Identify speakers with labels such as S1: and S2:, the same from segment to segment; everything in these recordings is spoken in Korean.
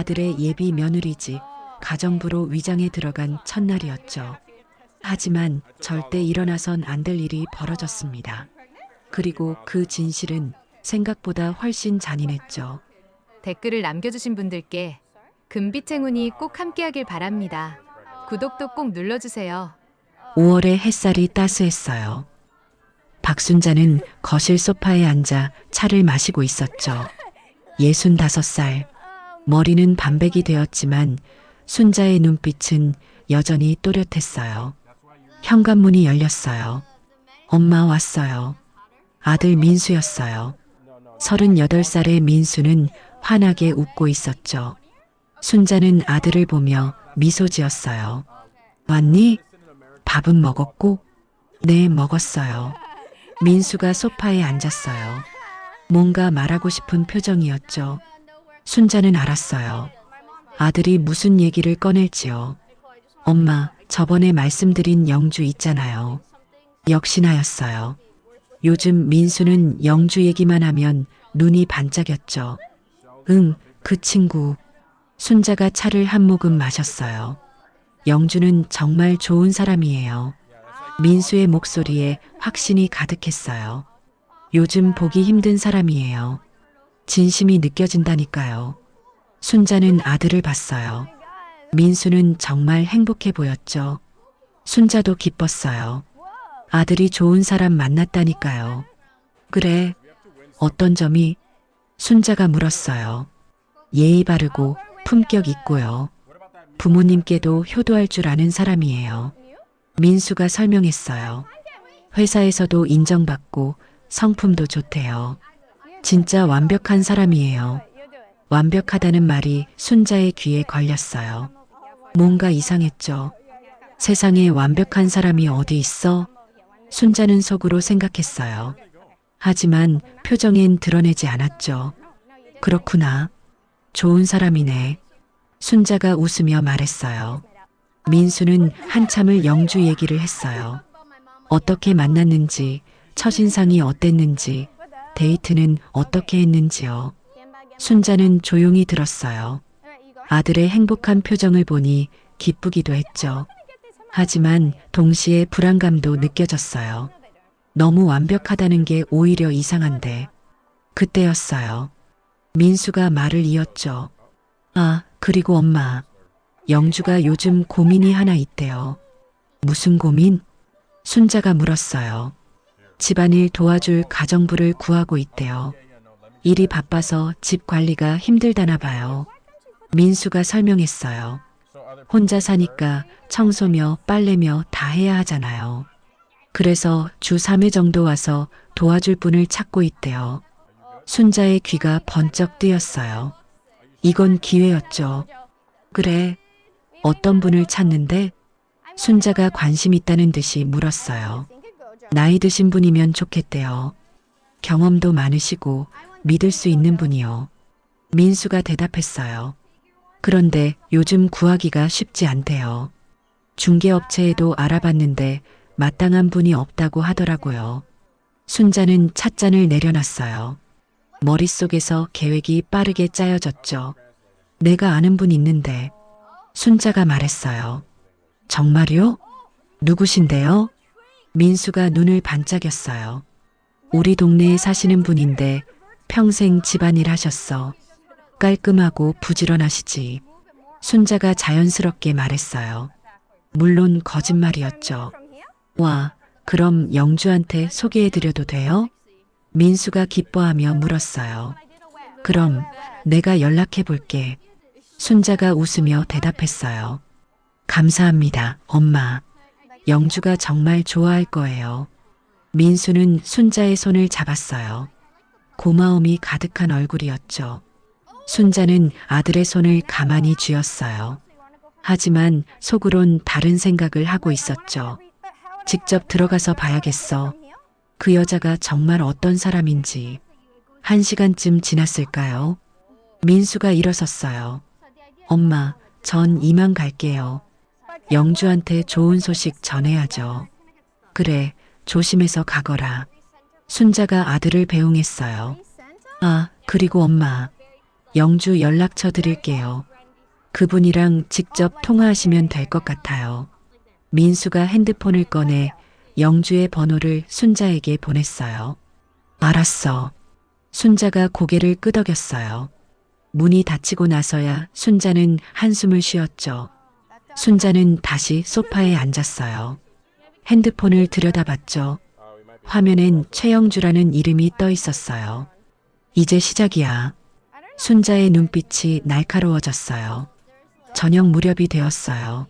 S1: 아들의 예비 며느리집 가정부로 위장해 들어간 첫날이었죠. 하지만 절대 일어나선 안 될 일이 벌어졌습니다. 그리고 그 진실은 생각보다 훨씬 잔인했죠.
S2: 댓글을 남겨주신 분들께 금빛 행운이 꼭 함께하길 바랍니다. 구독도 꼭 눌러주세요.
S1: 5월의 햇살이 따스했어요. 박순자는 거실 소파에 앉아 차를 마시고 있었죠. 65살. 머리는 반백이 되었지만 순자의 눈빛은 여전히 또렷했어요. 현관문이 열렸어요. 엄마 왔어요. 아들 민수였어요. 38살의 민수는 환하게 웃고 있었죠. 순자는 아들을 보며 미소 지었어요. 왔니? 밥은 먹었고? 네, 먹었어요. 민수가 소파에 앉았어요. 뭔가 말하고 싶은 표정이었죠. 순자는 알았어요. 아들이 무슨 얘기를 꺼낼지요. 엄마, 저번에 말씀드린 영주 있잖아요. 역시나였어요. 요즘 민수는 영주 얘기만 하면 눈이 반짝였죠. 응, 그 친구. 순자가 차를 한 모금 마셨어요. 영주는 정말 좋은 사람이에요. 민수의 목소리에 확신이 가득했어요. 요즘 보기 힘든 사람이에요. 진심이 느껴진다니까요. 순자는 아들을 봤어요. 민수는 정말 행복해 보였죠. 순자도 기뻤어요. 아들이 좋은 사람 만났다니까요. 그래, 어떤 점이? 순자가 물었어요. 예의 바르고 품격 있고요. 부모님께도 효도할 줄 아는 사람이에요. 민수가 설명했어요. 회사에서도 인정받고 성품도 좋대요. 진짜 완벽한 사람이에요. 완벽하다는 말이 순자의 귀에 걸렸어요. 뭔가 이상했죠. 세상에 완벽한 사람이 어디 있어? 순자는 속으로 생각했어요. 하지만 표정엔 드러내지 않았죠. 그렇구나. 좋은 사람이네. 순자가 웃으며 말했어요. 민수는 한참을 영주 얘기를 했어요. 어떻게 만났는지, 첫인상이 어땠는지, 데이트는 어떻게 했는지요. 순자는 조용히 들었어요. 아들의 행복한 표정을 보니 기쁘기도 했죠. 하지만 동시에 불안감도 느껴졌어요. 너무 완벽하다는 게 오히려 이상한데. 그때였어요. 민수가 말을 이었죠. 아, 그리고 엄마. 영주가 요즘 고민이 하나 있대요. 무슨 고민? 순자가 물었어요. 집안일 도와줄 가정부를 구하고 있대요. 일이 바빠서 집 관리가 힘들다나 봐요. 민수가 설명했어요. 혼자 사니까 청소며 빨래며 다 해야 하잖아요. 그래서 주 3회 정도 와서 도와줄 분을 찾고 있대요. 순자의 귀가 번쩍 뜨였어요. 이건 기회였죠. 그래, 어떤 분을 찾는데? 순자가 관심 있다는 듯이 물었어요. 나이 드신 분이면 좋겠대요. 경험도 많으시고 믿을 수 있는 분이요. 민수가 대답했어요. 그런데 요즘 구하기가 쉽지 않대요. 중개업체에도 알아봤는데 마땅한 분이 없다고 하더라고요. 순자는 찻잔을 내려놨어요. 머릿속에서 계획이 빠르게 짜여졌죠. 내가 아는 분 있는데. 순자가 말했어요. 정말요? 누구신데요? 민수가 눈을 반짝였어요. 우리 동네에 사시는 분인데 평생 집안일 하셨어. 깔끔하고 부지런하시지. 순자가 자연스럽게 말했어요. 물론 거짓말이었죠. 와, 그럼 영주한테 소개해드려도 돼요? 민수가 기뻐하며 물었어요. 그럼 내가 연락해볼게. 순자가 웃으며 대답했어요. 감사합니다, 엄마. 영주가 정말 좋아할 거예요. 민수는 순자의 손을 잡았어요. 고마움이 가득한 얼굴이었죠. 순자는 아들의 손을 가만히 쥐었어요. 하지만 속으론 다른 생각을 하고 있었죠. 직접 들어가서 봐야겠어. 그 여자가 정말 어떤 사람인지. 1시간쯤 지났을까요? 민수가 일어섰어요. 엄마, 전 이만 갈게요. 영주한테 좋은 소식 전해야죠. 그래, 조심해서 가거라. 순자가 아들을 배웅했어요. 아, 그리고 엄마. 영주 연락처 드릴게요. 그분이랑 직접 통화하시면 될 것 같아요. 민수가 핸드폰을 꺼내 영주의 번호를 순자에게 보냈어요. 알았어. 순자가 고개를 끄덕였어요. 문이 닫히고 나서야 순자는 한숨을 쉬었죠. 순자는 다시 소파에 앉았어요. 핸드폰을 들여다봤죠. 화면엔 최영주라는 이름이 떠 있었어요. 이제 시작이야. 순자의 눈빛이 날카로워졌어요. 저녁 무렵이 되었어요.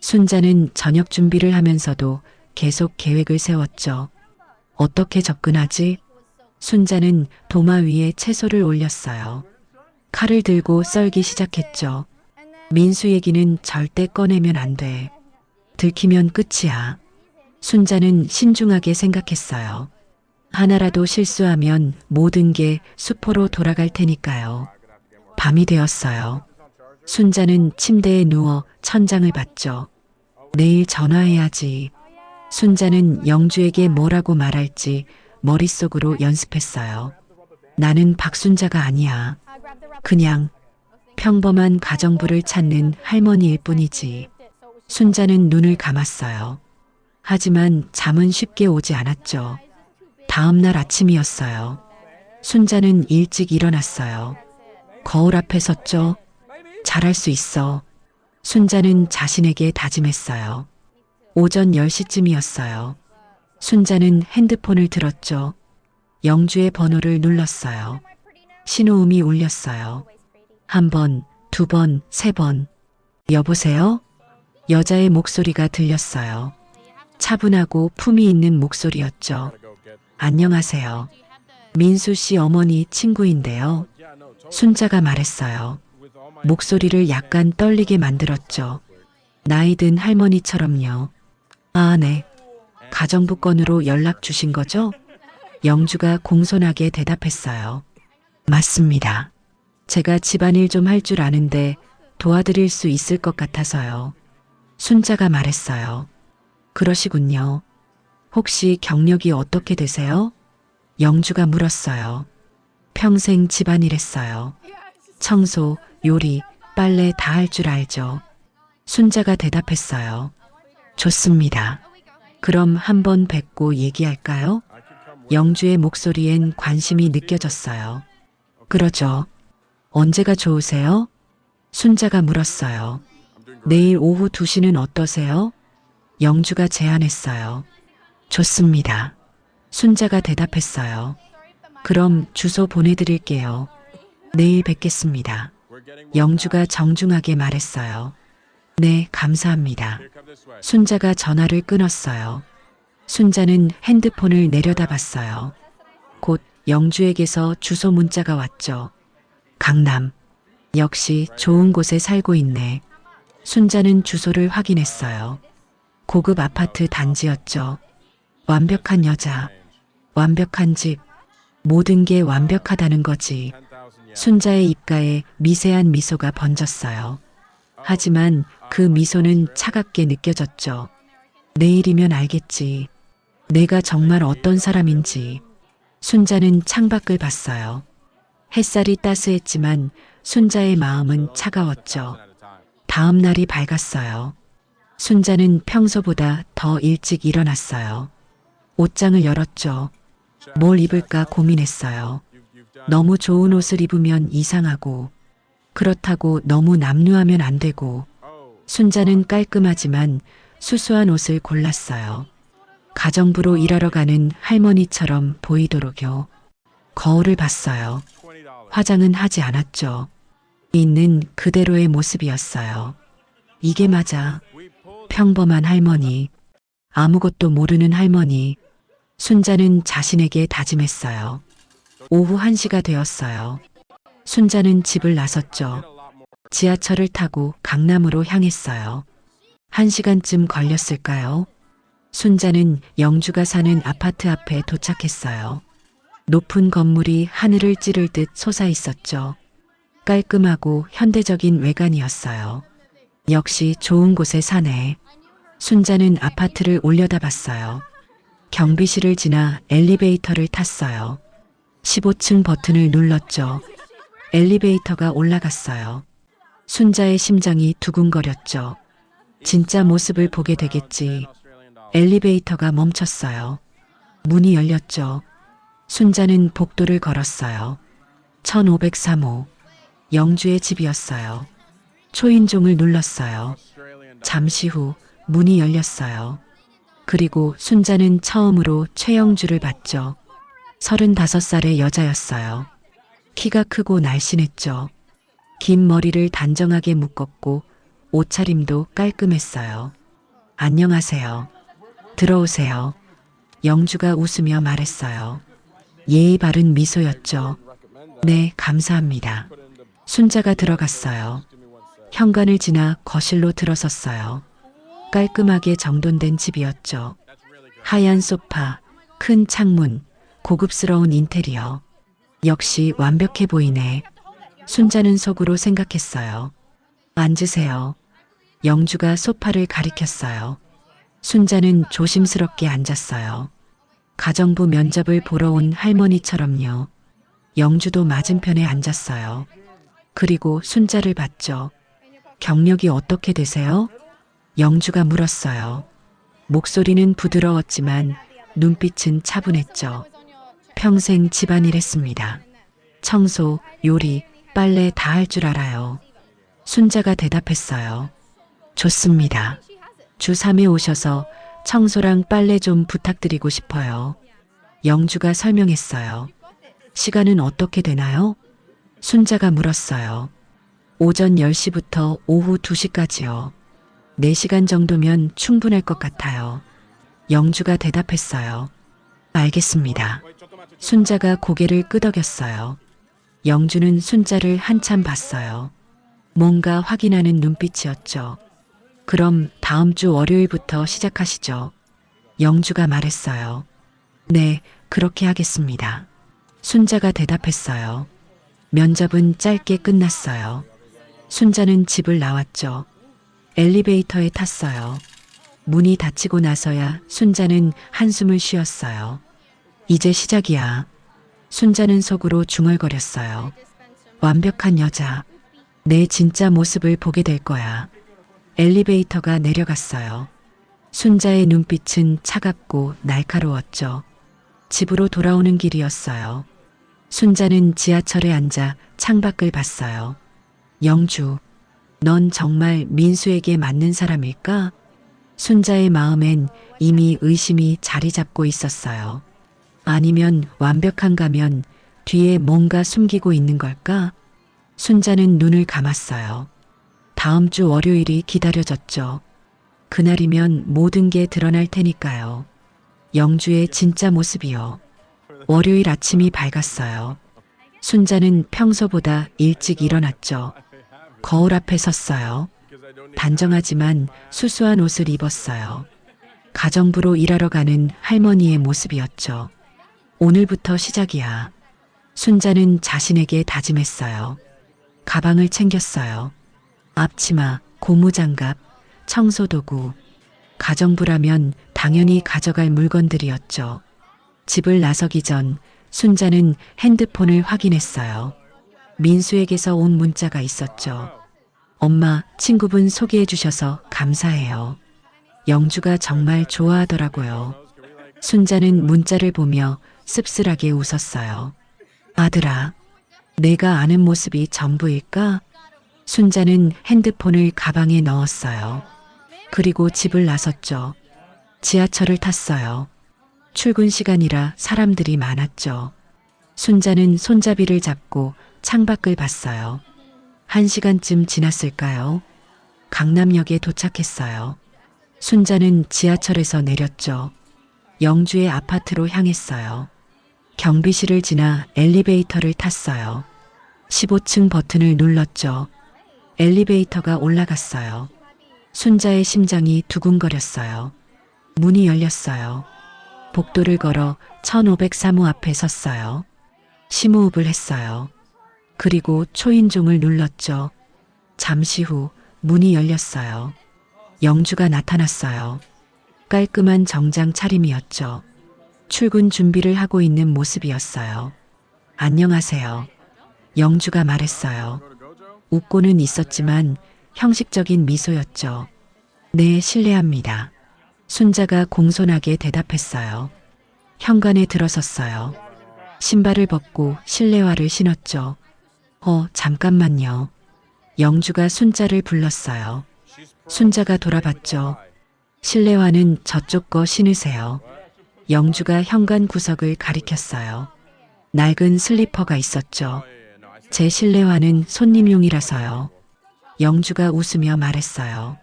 S1: 순자는 저녁 준비를 하면서도 계속 계획을 세웠죠. 어떻게 접근하지? 순자는 도마 위에 채소를 올렸어요. 칼을 들고 썰기 시작했죠. 민수 얘기는 절대 꺼내면 안 돼. 들키면 끝이야. 순자는 신중하게 생각했어요. 하나라도 실수하면 모든 게 수포로 돌아갈 테니까요. 밤이 되었어요. 순자는 침대에 누워 천장을 봤죠. 내일 전화해야지. 순자는 영주에게 뭐라고 말할지 머릿속으로 연습했어요. 나는 박순자가 아니야. 그냥 평범한 가정부를 찾는 할머니일 뿐이지. 순자는 눈을 감았어요. 하지만 잠은 쉽게 오지 않았죠. 다음 날 아침이었어요. 순자는 일찍 일어났어요. 거울 앞에 섰죠. 잘할 수 있어. 순자는 자신에게 다짐했어요. 오전 10시쯤이었어요. 순자는 핸드폰을 들었죠. 영주의 번호를 눌렀어요. 신호음이 울렸어요. 한 번, 두 번, 세 번. 여보세요? 여자의 목소리가 들렸어요. 차분하고 품위 있는 목소리였죠. 안녕하세요. 민수 씨 어머니 친구인데요. 순자가 말했어요. 목소리를 약간 떨리게 만들었죠. 나이 든 할머니처럼요. 아, 네. 가정부 건으로 연락 주신 거죠? 영주가 공손하게 대답했어요. 맞습니다. 제가 집안일 좀 할 줄 아는데 도와드릴 수 있을 것 같아서요. 순자가 말했어요. 그러시군요. 혹시 경력이 어떻게 되세요? 영주가 물었어요. 평생 집안일 했어요. 청소, 요리, 빨래 다 할 줄 알죠. 순자가 대답했어요. 좋습니다. 그럼 한번 뵙고 얘기할까요? 영주의 목소리엔 관심이 느껴졌어요. 그러죠. 언제가 좋으세요? 순자가 물었어요. 내일 오후 2시는 어떠세요? 영주가 제안했어요. 좋습니다. 순자가 대답했어요. 그럼 주소 보내드릴게요. 내일 뵙겠습니다. 영주가 정중하게 말했어요. 네, 감사합니다. 순자가 전화를 끊었어요. 순자는 핸드폰을 내려다봤어요. 곧 영주에게서 주소 문자가 왔죠. 강남. 역시 좋은 곳에 살고 있네. 순자는 주소를 확인했어요. 고급 아파트 단지였죠. 완벽한 여자, 완벽한 집, 모든 게 완벽하다는 거지. 순자의 입가에 미세한 미소가 번졌어요. 하지만 그 미소는 차갑게 느껴졌죠. 내일이면 알겠지. 내가 정말 어떤 사람인지. 순자는 창밖을 봤어요. 햇살이 따스했지만 순자의 마음은 차가웠죠. 다음 날이 밝았어요. 순자는 평소보다 더 일찍 일어났어요. 옷장을 열었죠. 뭘 입을까 고민했어요. 너무 좋은 옷을 입으면 이상하고, 그렇다고 너무 남루하면 안 되고, 순자는 깔끔하지만 수수한 옷을 골랐어요. 가정부로 일하러 가는 할머니처럼 보이도록요. 거울을 봤어요. 화장은 하지 않았죠. 있는 그대로의 모습이었어요. 이게 맞아. 평범한 할머니. 아무것도 모르는 할머니. 순자는 자신에게 다짐했어요. 오후 1시가 되었어요. 순자는 집을 나섰죠. 지하철을 타고 강남으로 향했어요. 1시간쯤 걸렸을까요? 순자는 영주가 사는 아파트 앞에 도착했어요. 높은 건물이 하늘을 찌를 듯 솟아 있었죠. 깔끔하고 현대적인 외관이었어요. 역시 좋은 곳에 사네. 순자는 아파트를 올려다봤어요. 경비실을 지나 엘리베이터를 탔어요. 15층 버튼을 눌렀죠. 엘리베이터가 올라갔어요. 순자의 심장이 두근거렸죠. 진짜 모습을 보게 되겠지. 엘리베이터가 멈췄어요. 문이 열렸죠. 순자는 복도를 걸었어요. 1503호. 영주의 집이었어요. 초인종을 눌렀어요. 잠시 후 문이 열렸어요. 그리고 순자는 처음으로 최영주를 봤죠. 35살의 여자였어요. 키가 크고 날씬했죠. 긴 머리를 단정하게 묶었고 옷차림도 깔끔했어요. 안녕하세요. 들어오세요. 영주가 웃으며 말했어요. 예의 바른 미소였죠. 네, 감사합니다. 순자가 들어갔어요. 현관을 지나 거실로 들어섰어요. 깔끔하게 정돈된 집이었죠. 하얀 소파, 큰 창문, 고급스러운 인테리어. 역시 완벽해 보이네. 순자는 속으로 생각했어요. 앉으세요. 영주가 소파를 가리켰어요. 순자는 조심스럽게 앉았어요. 가정부 면접을 보러 온 할머니처럼요. 영주도 맞은편에 앉았어요. 그리고 순자를 봤죠. 경력이 어떻게 되세요? 영주가 물었어요. 목소리는 부드러웠지만 눈빛은 차분했죠. 평생 집안일 했습니다. 청소, 요리, 빨래 다 할 줄 알아요. 순자가 대답했어요. 좋습니다. 주 3회 오셔서 청소랑 빨래 좀 부탁드리고 싶어요. 영주가 설명했어요. 시간은 어떻게 되나요? 순자가 물었어요. 오전 10시부터 오후 2시까지요. 4시간 정도면 충분할 것 같아요. 영주가 대답했어요. 알겠습니다. 순자가 고개를 끄덕였어요. 영주는 순자를 한참 봤어요. 뭔가 확인하는 눈빛이었죠. 그럼 다음 주 월요일부터 시작하시죠. 영주가 말했어요. 네, 그렇게 하겠습니다. 순자가 대답했어요. 면접은 짧게 끝났어요. 순자는 집을 나왔죠. 엘리베이터에 탔어요. 문이 닫히고 나서야 순자는 한숨을 쉬었어요. 이제 시작이야. 순자는 속으로 중얼거렸어요. 완벽한 여자. 내 진짜 모습을 보게 될 거야. 엘리베이터가 내려갔어요. 순자의 눈빛은 차갑고 날카로웠죠. 집으로 돌아오는 길이었어요. 순자는 지하철에 앉아 창밖을 봤어요. 영주, 넌 정말 민수에게 맞는 사람일까? 순자의 마음엔 이미 의심이 자리 잡고 있었어요. 아니면 완벽한가면 뒤에 뭔가 숨기고 있는 걸까? 순자는 눈을 감았어요. 다음 주 월요일이 기다려졌죠. 그날이면 모든 게 드러날 테니까요. 영주의 진짜 모습이요. 월요일 아침이 밝았어요. 순자는 평소보다 일찍 일어났죠. 거울 앞에 섰어요. 단정하지만 수수한 옷을 입었어요. 가정부로 일하러 가는 할머니의 모습이었죠. 오늘부터 시작이야. 순자는 자신에게 다짐했어요. 가방을 챙겼어요. 앞치마, 고무장갑, 청소도구. 가정부라면 당연히 가져갈 물건들이었죠. 집을 나서기 전 순자는 핸드폰을 확인했어요. 민수에게서 온 문자가 있었죠. 엄마, 친구분 소개해 주셔서 감사해요. 영주가 정말 좋아하더라고요. 순자는 문자를 보며 씁쓸하게 웃었어요. 아들아, 내가 아는 모습이 전부일까? 순자는 핸드폰을 가방에 넣었어요. 그리고 집을 나섰죠. 지하철을 탔어요. 출근 시간이라 사람들이 많았죠. 순자는 손잡이를 잡고 창밖을 봤어요. 1시간쯤 지났을까요? 강남역에 도착했어요. 순자는 지하철에서 내렸죠. 영주의 아파트로 향했어요. 경비실을 지나 엘리베이터를 탔어요. 15층 버튼을 눌렀죠. 엘리베이터가 올라갔어요. 순자의 심장이 두근거렸어요. 문이 열렸어요. 복도를 걸어 1503호 앞에 섰어요. 심호흡을 했어요. 그리고 초인종을 눌렀죠. 잠시 후 문이 열렸어요. 영주가 나타났어요. 깔끔한 정장 차림이었죠. 출근 준비를 하고 있는 모습이었어요. 안녕하세요. 영주가 말했어요. 웃고는 있었지만 형식적인 미소였죠. 네, 실례합니다. 순자가 공손하게 대답했어요. 현관에 들어섰어요. 신발을 벗고 실내화를 신었죠. 잠깐만요. 영주가 순자를 불렀어요. 순자가 돌아봤죠. 실내화는 저쪽 거 신으세요. 영주가 현관 구석을 가리켰어요. 낡은 슬리퍼가 있었죠. 제 실내화는 손님용이라서요. 영주가 웃으며 말했어요.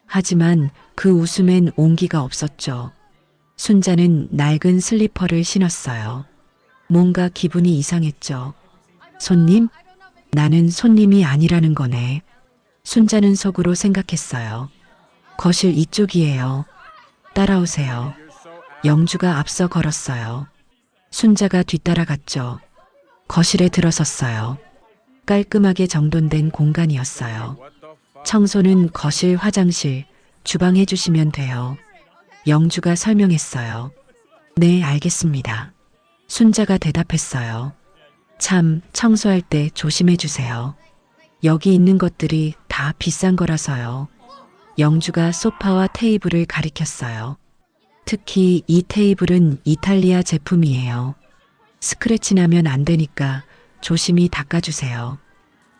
S1: 하지만 그 웃음엔 온기가 없었죠. 순자는 낡은 슬리퍼를 신었어요. 뭔가 기분이 이상했죠. 손님? 나는 손님이 아니라는 거네. 순자는 속으로 생각했어요. 거실 이쪽이에요. 따라오세요. 영주가 앞서 걸었어요. 순자가 뒤따라갔죠. 거실에 들어섰어요. 깔끔하게 정돈된 공간이었어요. 청소는 거실, 화장실, 주방 해주시면 돼요. 영주가 설명했어요. 네, 알겠습니다. 순자가 대답했어요. 참, 청소할 때 조심해 주세요. 여기 있는 것들이 다 비싼 거라서요. 영주가 소파와 테이블을 가리켰어요. 특히 이 테이블은 이탈리아 제품이에요. 스크래치 나면 안 되니까 조심히 닦아주세요.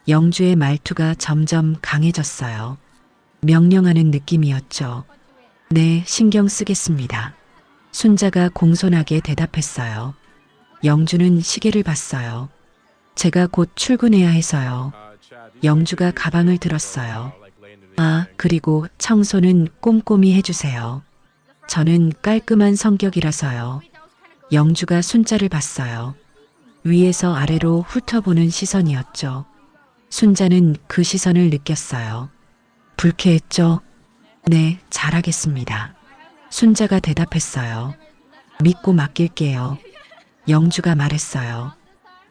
S1: 영주의 말투가 점점 강해졌어요. 명령하는 느낌이었죠. 네, 신경 쓰겠습니다. 순자가 공손하게 대답했어요. 영주는 시계를 봤어요. 제가 곧 출근해야 해서요. 영주가 가방을 들었어요. 그리고 청소는 꼼꼼히 해주세요. 저는 깔끔한 성격이라서요. 영주가 순자를 봤어요. 위에서 아래로 훑어보는 시선이었죠. 순자는 그 시선을 느꼈어요. 불쾌했죠? 네, 잘하겠습니다. 순자가 대답했어요. 믿고 맡길게요. 영주가 말했어요.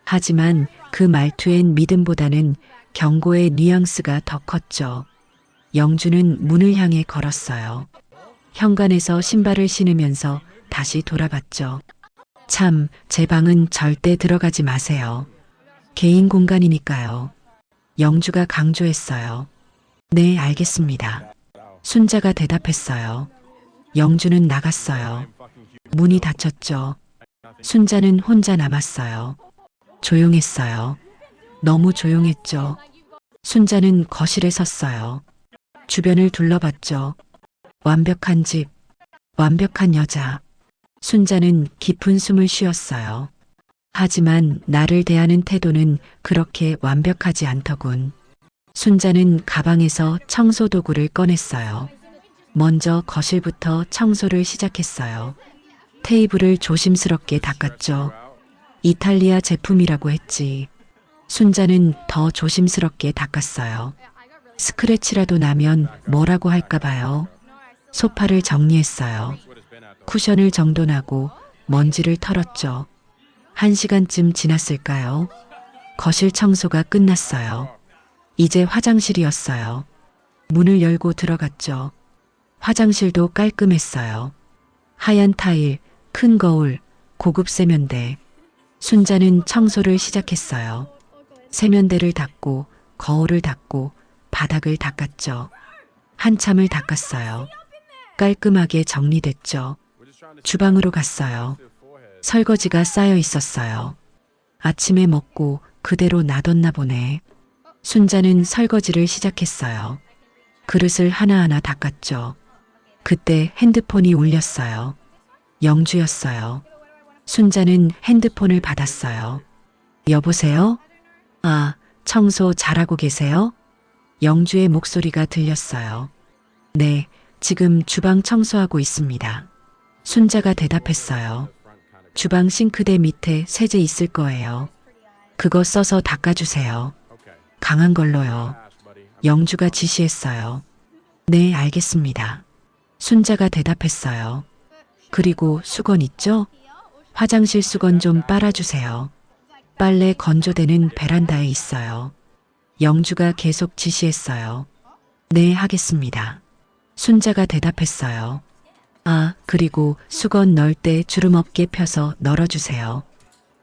S1: 하지만 그 말투엔 믿음보다는 경고의 뉘앙스가 더 컸죠. 영주는 문을 향해 걸었어요. 현관에서 신발을 신으면서 다시 돌아봤죠. 참, 제 방은 절대 들어가지 마세요. 개인 공간이니까요. 영주가 강조했어요. 네, 알겠습니다. 순자가 대답했어요. 영주는 나갔어요. 문이 닫혔죠. 순자는 혼자 남았어요. 조용했어요. 너무 조용했죠. 순자는 거실에 섰어요. 주변을 둘러봤죠. 완벽한 집, 완벽한 여자. 순자는 깊은 숨을 쉬었어요. 하지만 나를 대하는 태도는 그렇게 완벽하지 않더군. 순자는 가방에서 청소 도구를 꺼냈어요. 먼저 거실부터 청소를 시작했어요. 테이블을 조심스럽게 닦았죠. 이탈리아 제품이라고 했지. 순자는 더 조심스럽게 닦았어요. 스크래치라도 나면 뭐라고 할까 봐요. 소파를 정리했어요. 쿠션을 정돈하고 먼지를 털었죠. 1시간쯤 지났을까요? 거실 청소가 끝났어요. 이제 화장실이었어요. 문을 열고 들어갔죠. 화장실도 깔끔했어요. 하얀 타일, 큰 거울, 고급 세면대. 순자는 청소를 시작했어요. 세면대를 닦고 거울을 닦고 바닥을 닦았죠. 한참을 닦았어요. 깔끔하게 정리됐죠. 주방으로 갔어요. 설거지가 쌓여 있었어요. 아침에 먹고 그대로 놔뒀나 보네. 순자는 설거지를 시작했어요. 그릇을 하나하나 닦았죠. 그때 핸드폰이 울렸어요. 영주였어요. 순자는 핸드폰을 받았어요. 여보세요? 청소 잘하고 계세요? 영주의 목소리가 들렸어요. 네, 지금 주방 청소하고 있습니다. 순자가 대답했어요. 주방 싱크대 밑에 세제 있을 거예요. 그거 써서 닦아주세요. 강한 걸로요. 영주가 지시했어요. 네, 알겠습니다. 순자가 대답했어요. 그리고 수건 있죠? 화장실 수건 좀 빨아주세요. 빨래 건조대는 베란다에 있어요. 영주가 계속 지시했어요. 네, 하겠습니다. 순자가 대답했어요. 그리고 수건 넣을 때 주름 없게 펴서 널어주세요.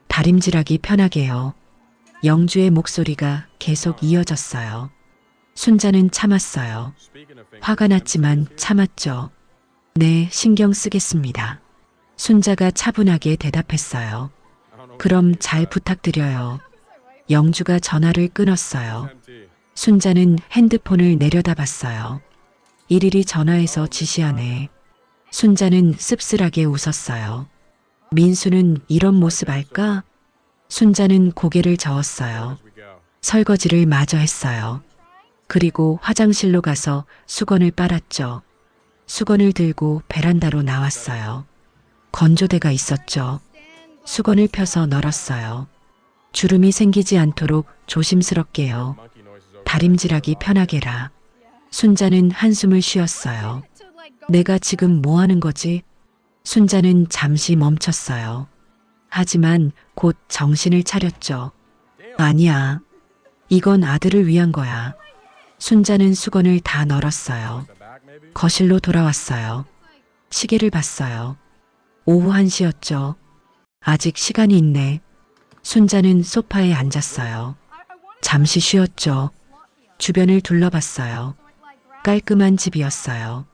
S1: 다림질하기 편하게요. 영주의 목소리가 계속 이어졌어요. 순자는 참았어요. 화가 났지만 참았죠. 네, 신경 쓰겠습니다. 순자가 차분하게 대답했어요. 그럼 잘 부탁드려요. 영주가 전화를 끊었어요. 순자는 핸드폰을 내려다봤어요. 일일이 전화해서 지시하네. 순자는 씁쓸하게 웃었어요. 민수는 이런 모습 알까? 순자는 고개를 저었어요. 설거지를 마저 했어요. 그리고 화장실로 가서 수건을 빨았죠. 수건을 들고 베란다로 나왔어요. 건조대가 있었죠. 수건을 펴서 널었어요. 주름이 생기지 않도록 조심스럽게요. 다림질하기 편하게라. 순자는 한숨을 쉬었어요. 내가 지금 뭐 하는 거지? 순자는 잠시 멈췄어요. 하지만 곧 정신을 차렸죠. 아니야. 이건 아들을 위한 거야. 순자는 수건을 다 널었어요. 거실로 돌아왔어요. 시계를 봤어요. 오후 1시였죠. 아직 시간이 있네. 순자는 소파에 앉았어요. 잠시 쉬었죠. 주변을 둘러봤어요. 깔끔한 집이었어요.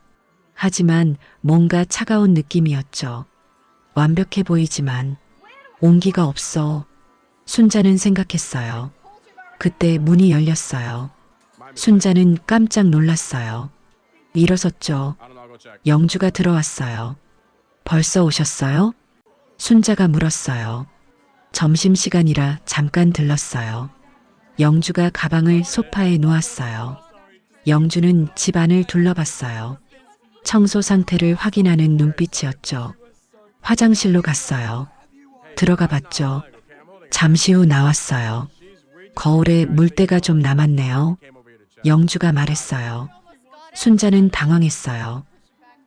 S1: 하지만 뭔가 차가운 느낌이었죠. 완벽해 보이지만 온기가 없어. 순자는 생각했어요. 그때 문이 열렸어요. 순자는 깜짝 놀랐어요. 일어섰죠. 영주가 들어왔어요. 벌써 오셨어요? 순자가 물었어요. 점심시간이라 잠깐 들렀어요. 영주가 가방을 소파에 놓았어요. 영주는 집안을 둘러봤어요. 청소 상태를 확인하는 눈빛이었죠. 화장실로 갔어요. 들어가 봤죠. 잠시 후 나왔어요. 거울에 물때가 좀 남았네요. 영주가 말했어요. 순자는 당황했어요.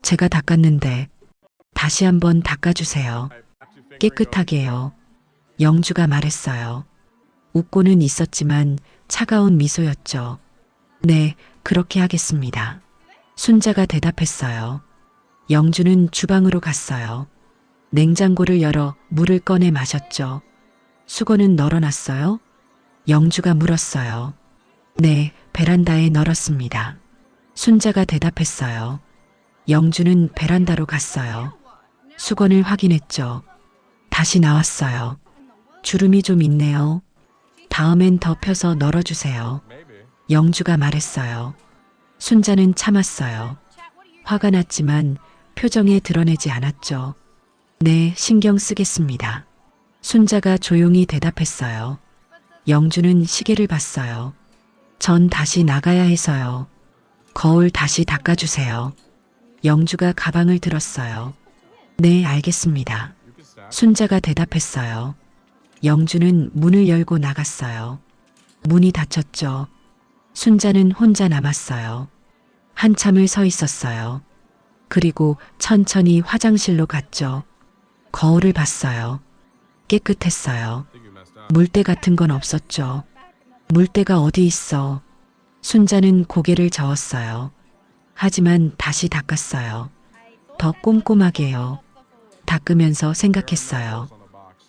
S1: 제가 닦았는데 다시 한번 닦아주세요. 깨끗하게요. 영주가 말했어요. 웃고는 있었지만 차가운 미소였죠. 네, 그렇게 하겠습니다. 순자가 대답했어요. 영주는 주방으로 갔어요. 냉장고를 열어 물을 꺼내 마셨죠. 수건은 널어놨어요? 영주가 물었어요. 네, 베란다에 널었습니다. 순자가 대답했어요. 영주는 베란다로 갔어요. 수건을 확인했죠. 다시 나왔어요. 주름이 좀 있네요. 다음엔 더 펴서 널어주세요. 영주가 말했어요. 순자는 참았어요. 화가 났지만 표정에 드러내지 않았죠. 네, 신경 쓰겠습니다. 순자가 조용히 대답했어요. 영주는 시계를 봤어요. 전 다시 나가야 해서요. 거울 다시 닦아주세요. 영주가 가방을 들었어요. 네, 알겠습니다. 순자가 대답했어요. 영주는 문을 열고 나갔어요. 문이 닫혔죠. 순자는 혼자 남았어요. 한참을 서 있었어요. 그리고 천천히 화장실로 갔죠. 거울을 봤어요. 깨끗했어요. 물때 같은 건 없었죠. 물때가 어디 있어. 순자는 고개를 저었어요. 하지만 다시 닦았어요. 더 꼼꼼하게요. 닦으면서 생각했어요.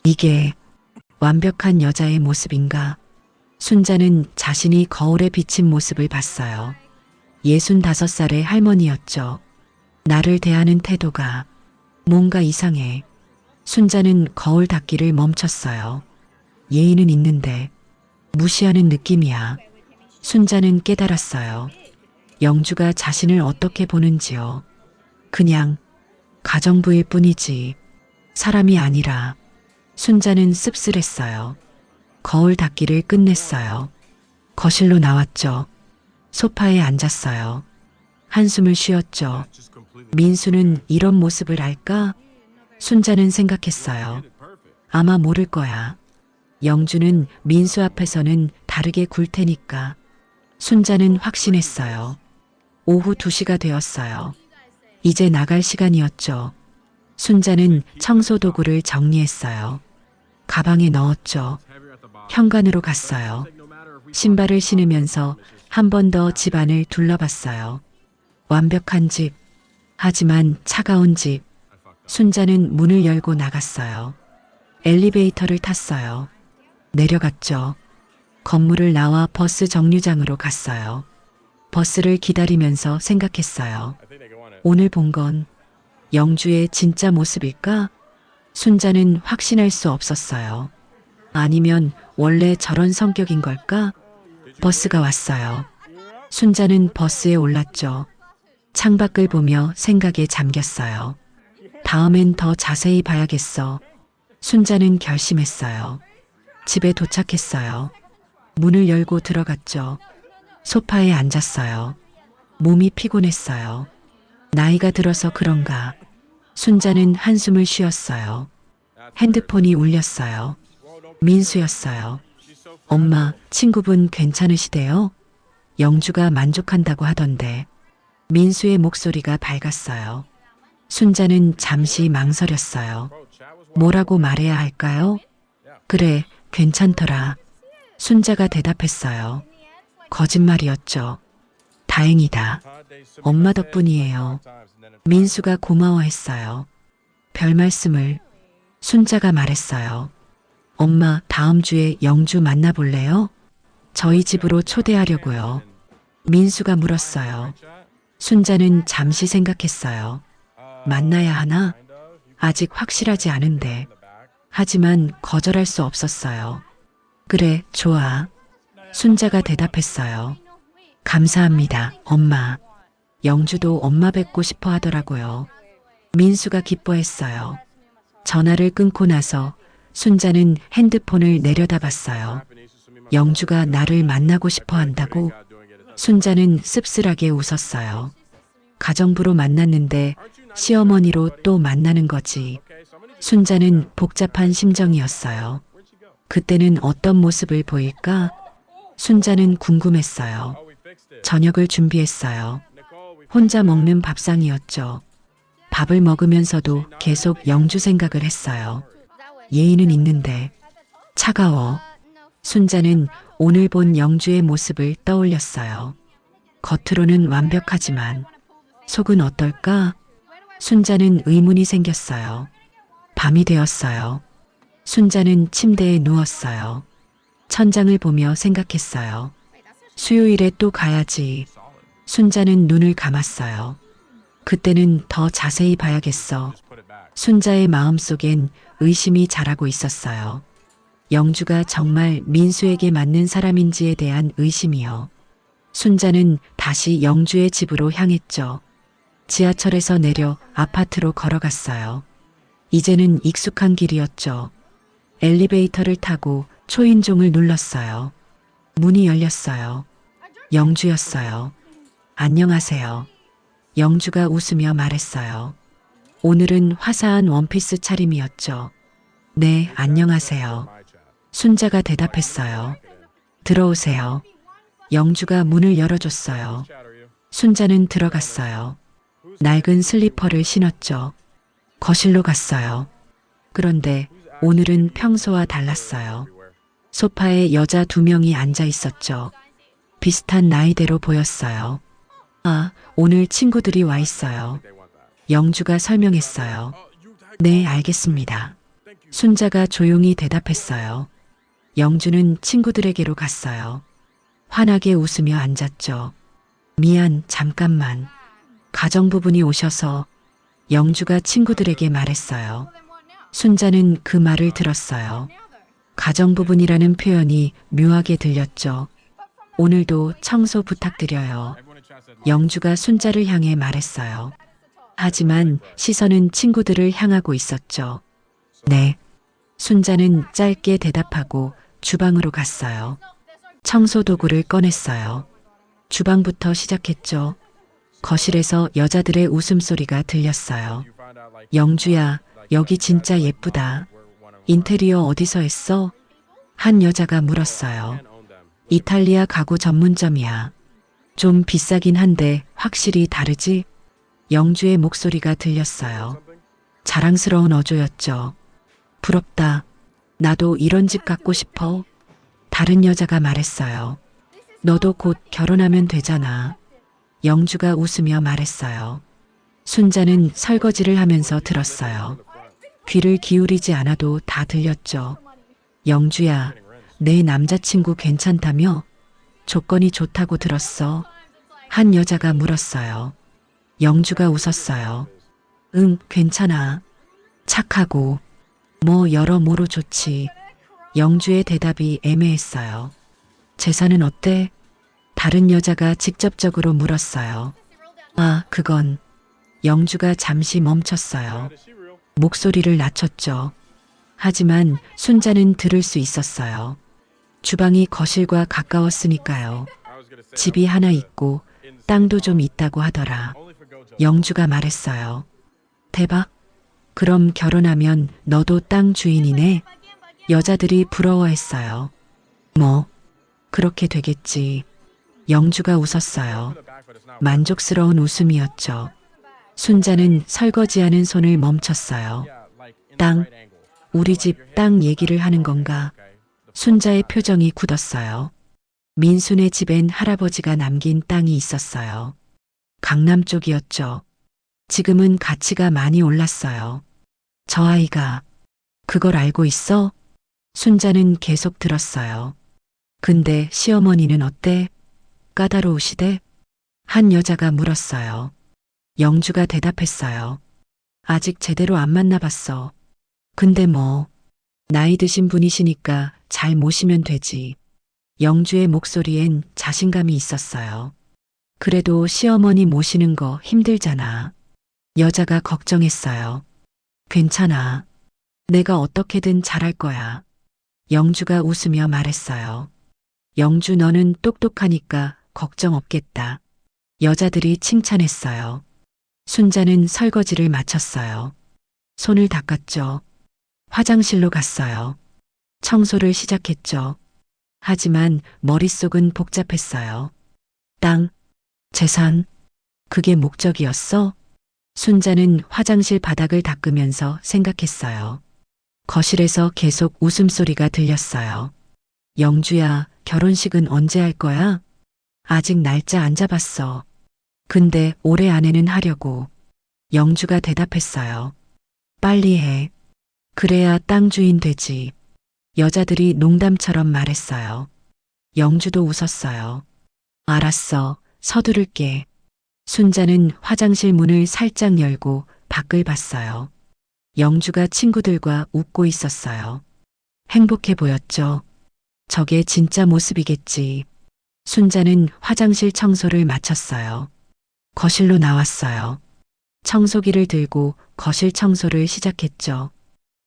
S1: 이게 완벽한 여자의 모습인가? 순자는 자신이 거울에 비친 모습을 봤어요. 65살의 할머니였죠. 나를 대하는 태도가 뭔가 이상해. 순자는 거울 닦기를 멈췄어요. 예의는 있는데 무시하는 느낌이야. 순자는 깨달았어요. 영주가 자신을 어떻게 보는지요. 그냥 가정부일 뿐이지 사람이 아니라. 순자는 씁쓸했어요. 거울 닦기를 끝냈어요. 거실로 나왔죠. 소파에 앉았어요. 한숨을 쉬었죠. 민수는 이런 모습을 알까? 순자는 생각했어요. 아마 모를 거야. 영주는 민수 앞에서는 다르게 굴 테니까. 순자는 확신했어요. 오후 2시가 되었어요. 이제 나갈 시간이었죠. 순자는 청소 도구를 정리했어요. 가방에 넣었죠. 현관으로 갔어요. 신발을 신으면서 한 번 더 집안을 둘러봤어요. 완벽한 집, 하지만 차가운 집. 순자는 문을 열고 나갔어요. 엘리베이터를 탔어요. 내려갔죠. 건물을 나와 버스 정류장으로 갔어요. 버스를 기다리면서 생각했어요. 오늘 본 건 영주의 진짜 모습일까? 순자는 확신할 수 없었어요. 아니면 원래 저런 성격인 걸까? 버스가 왔어요. 순자는 버스에 올랐죠. 창밖을 보며 생각에 잠겼어요. 다음엔 더 자세히 봐야겠어. 순자는 결심했어요. 집에 도착했어요. 문을 열고 들어갔죠. 소파에 앉았어요. 몸이 피곤했어요. 나이가 들어서 그런가. 순자는 한숨을 쉬었어요. 핸드폰이 울렸어요. 민수였어요. 엄마, 친구분 괜찮으시대요? 영주가 만족한다고 하던데. 민수의 목소리가 밝았어요. 순자는 잠시 망설였어요. 뭐라고 말해야 할까요? 그래, 괜찮더라. 순자가 대답했어요. 거짓말이었죠. 다행이다. 엄마 덕분이에요. 민수가 고마워했어요. 별 말씀을. 순자가 말했어요. 엄마, 다음 주에 영주 만나볼래요? 저희 집으로 초대하려고요. 민수가 물었어요. 순자는 잠시 생각했어요. 만나야 하나? 아직 확실하지 않은데. 하지만 거절할 수 없었어요. 그래, 좋아. 순자가 대답했어요. 감사합니다, 엄마. 영주도 엄마 뵙고 싶어 하더라고요. 민수가 기뻐했어요. 전화를 끊고 나서 순자는 핸드폰을 내려다봤어요. 영주가 나를 만나고 싶어 한다고? 순자는 씁쓸하게 웃었어요. 가정부로 만났는데 시어머니로 또 만나는 거지. 순자는 복잡한 심정이었어요. 그때는 어떤 모습을 보일까? 순자는 궁금했어요. 저녁을 준비했어요. 혼자 먹는 밥상이었죠. 밥을 먹으면서도 계속 영주 생각을 했어요. 예의는 있는데 차가워. 순자는 오늘 본 영주의 모습을 떠올렸어요. 겉으로는 완벽하지만 속은 어떨까? 순자는 의문이 생겼어요. 밤이 되었어요. 순자는 침대에 누웠어요. 천장을 보며 생각했어요. 수요일에 또 가야지. 순자는 눈을 감았어요. 그때는 더 자세히 봐야겠어. 순자의 마음속엔 의심이 자라고 있었어요. 영주가 정말 민수에게 맞는 사람인지에 대한 의심이요. 순자는 다시 영주의 집으로 향했죠. 지하철에서 내려 아파트로 걸어갔어요. 이제는 익숙한 길이었죠. 엘리베이터를 타고 초인종을 눌렀어요. 문이 열렸어요. 영주였어요. 안녕하세요. 영주가 웃으며 말했어요. 오늘은 화사한 원피스 차림이었죠. 네, 안녕하세요. 순자가 대답했어요. 들어오세요. 영주가 문을 열어줬어요. 순자는 들어갔어요. 낡은 슬리퍼를 신었죠. 거실로 갔어요. 그런데 오늘은 평소와 달랐어요. 소파에 여자 2명이 앉아 있었죠. 비슷한 나이대로 보였어요. 아, 오늘 친구들이 와 있어요. 영주가 설명했어요. 네, 알겠습니다. 순자가 조용히 대답했어요. 영주는 친구들에게로 갔어요. 환하게 웃으며 앉았죠. 미안, 잠깐만. 가정부분이 오셔서. 영주가 친구들에게 말했어요. 순자는 그 말을 들었어요. 가정부분이라는 표현이 묘하게 들렸죠. 오늘도 청소 부탁드려요. 영주가 순자를 향해 말했어요. 하지만 시선은 친구들을 향하고 있었죠. 네. 순자는 짧게 대답하고 주방으로 갔어요. 청소 도구를 꺼냈어요. 주방부터 시작했죠. 거실에서 여자들의 웃음소리가 들렸어요. 영주야, 여기 진짜 예쁘다. 인테리어 어디서 했어? 한 여자가 물었어요. 이탈리아 가구 전문점이야. 좀 비싸긴 한데 확실히 다르지? 영주의 목소리가 들렸어요. 자랑스러운 어조였죠. 부럽다. 나도 이런 집 갖고 싶어. 다른 여자가 말했어요. 너도 곧 결혼하면 되잖아. 영주가 웃으며 말했어요. 순자는 설거지를 하면서 들었어요. 귀를 기울이지 않아도 다 들렸죠. 영주야, 내 남자친구 괜찮다며? 조건이 좋다고 들었어. 한 여자가 물었어요. 영주가 웃었어요. 응, 괜찮아. 착하고 뭐 여러모로 좋지. 영주의 대답이 애매했어요. 재산은 어때? 다른 여자가 직접적으로 물었어요. 아, 그건. 영주가 잠시 멈췄어요. 목소리를 낮췄죠. 하지만 순자는 들을 수 있었어요. 주방이 거실과 가까웠으니까요. 집이 하나 있고 땅도 좀 있다고 하더라. 영주가 말했어요. 대박. 그럼 결혼하면 너도 땅 주인이네. 여자들이 부러워했어요. 뭐, 그렇게 되겠지. 영주가 웃었어요. 만족스러운 웃음이었죠. 순자는 설거지하는 손을 멈췄어요. 땅, 우리 집 땅 얘기를 하는 건가? 순자의 표정이 굳었어요. 민순의 집엔 할아버지가 남긴 땅이 있었어요. 강남 쪽이었죠. 지금은 가치가 많이 올랐어요. 저 아이가 그걸 알고 있어? 순자는 계속 들었어요. 근데 시어머니는 어때? 까다로우시대? 한 여자가 물었어요. 영주가 대답했어요. 아직 제대로 안 만나봤어. 근데 뭐, 나이 드신 분이시니까 잘 모시면 되지. 영주의 목소리엔 자신감이 있었어요. 그래도 시어머니 모시는 거 힘들잖아. 여자가 걱정했어요. 괜찮아. 내가 어떻게든 잘할 거야. 영주가 웃으며 말했어요. 영주 너는 똑똑하니까 걱정 없겠다. 여자들이 칭찬했어요. 순자는 설거지를 마쳤어요. 손을 닦았죠. 화장실로 갔어요. 청소를 시작했죠. 하지만 머릿속은 복잡했어요. 땅, 재산, 그게 목적이었어? 순자는 화장실 바닥을 닦으면서 생각했어요. 거실에서 계속 웃음소리가 들렸어요. 영주야, 결혼식은 언제 할 거야? 아직 날짜 안 잡았어. 근데 올해 안에는 하려고. 영주가 대답했어요. 빨리 해. 그래야 땅 주인 되지. 여자들이 농담처럼 말했어요. 영주도 웃었어요. 알았어. 서두를게. 순자는 화장실 문을 살짝 열고 밖을 봤어요. 영주가 친구들과 웃고 있었어요. 행복해 보였죠. 저게 진짜 모습이겠지. 순자는 화장실 청소를 마쳤어요. 거실로 나왔어요. 청소기를 들고 거실 청소를 시작했죠.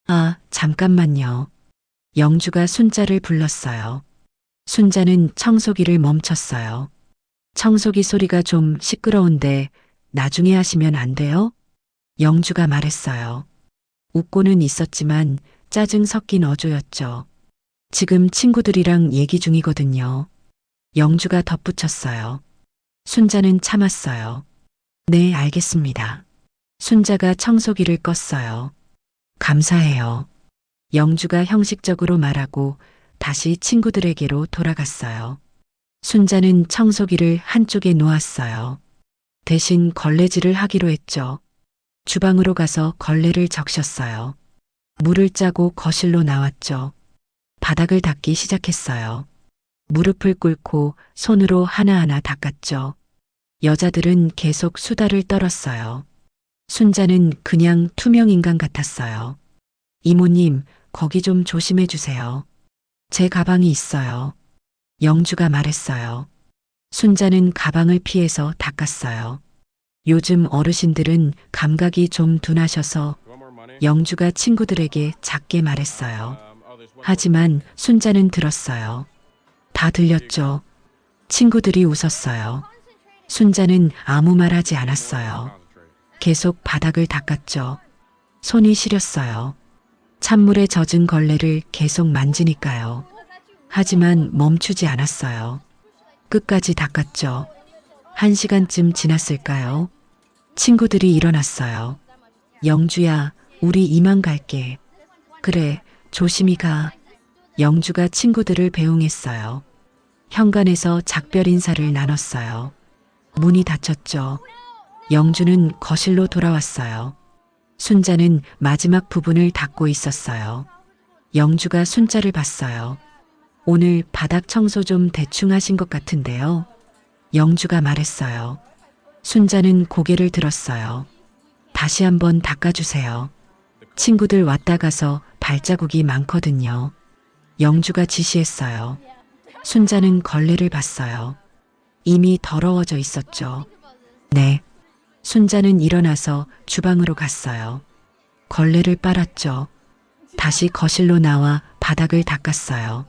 S1: 아, 잠깐만요. 영주가 순자를 불렀어요. 순자는 청소기를 멈췄어요. 청소기 소리가 좀 시끄러운데 나중에 하시면 안 돼요? 영주가 말했어요. 웃고는 있었지만 짜증 섞인 어조였죠. 지금 친구들이랑 얘기 중이거든요. 영주가 덧붙였어요. 순자는 참았어요. 네, 알겠습니다. 순자가 청소기를 껐어요. 감사해요. 영주가 형식적으로 말하고 다시 친구들에게로 돌아갔어요. 순자는 청소기를 한쪽에 놓았어요. 대신 걸레질을 하기로 했죠. 주방으로 가서 걸레를 적셨어요. 물을 짜고 거실로 나왔죠. 바닥을 닦기 시작했어요. 무릎을 꿇고 손으로 하나하나 닦았죠. 여자들은 계속 수다를 떨었어요. 순자는 그냥 투명 인간 같았어요. 이모님, 거기 좀 조심해 주세요. 제 가방이 있어요. 영주가 말했어요. 순자는 가방을 피해서 닦았어요. 요즘 어르신들은 감각이 좀 둔하셔서 영주가 친구들에게 작게 말했어요. 하지만 순자는 들었어요. 다 들렸죠. 친구들이 웃었어요. 순자는 아무 말 하지 않았어요. 계속 바닥을 닦았죠. 손이 시렸어요. 찬물에 젖은 걸레를 계속 만지니까요. 하지만 멈추지 않았어요. 끝까지 닦았죠. 1시간쯤 지났을까요? 친구들이 일어났어요. 영주야, 우리 이만 갈게. 그래, 조심히 가. 영주가 친구들을 배웅했어요. 현관에서 작별 인사를 나눴어요. 문이 닫혔죠. 영주는 거실로 돌아왔어요. 순자는 마지막 부분을 닦고 있었어요. 영주가 순자를 봤어요. 오늘 바닥 청소 좀 대충 하신 것 같은데요. 영주가 말했어요. 순자는 고개를 들었어요. 다시 한번 닦아주세요. 친구들 왔다 가서 발자국이 많거든요. 영주가 지시했어요. 순자는 걸레를 봤어요. 이미 더러워져 있었죠. 네. 순자는 일어나서 주방으로 갔어요. 걸레를 빨았죠. 다시 거실로 나와 바닥을 닦았어요.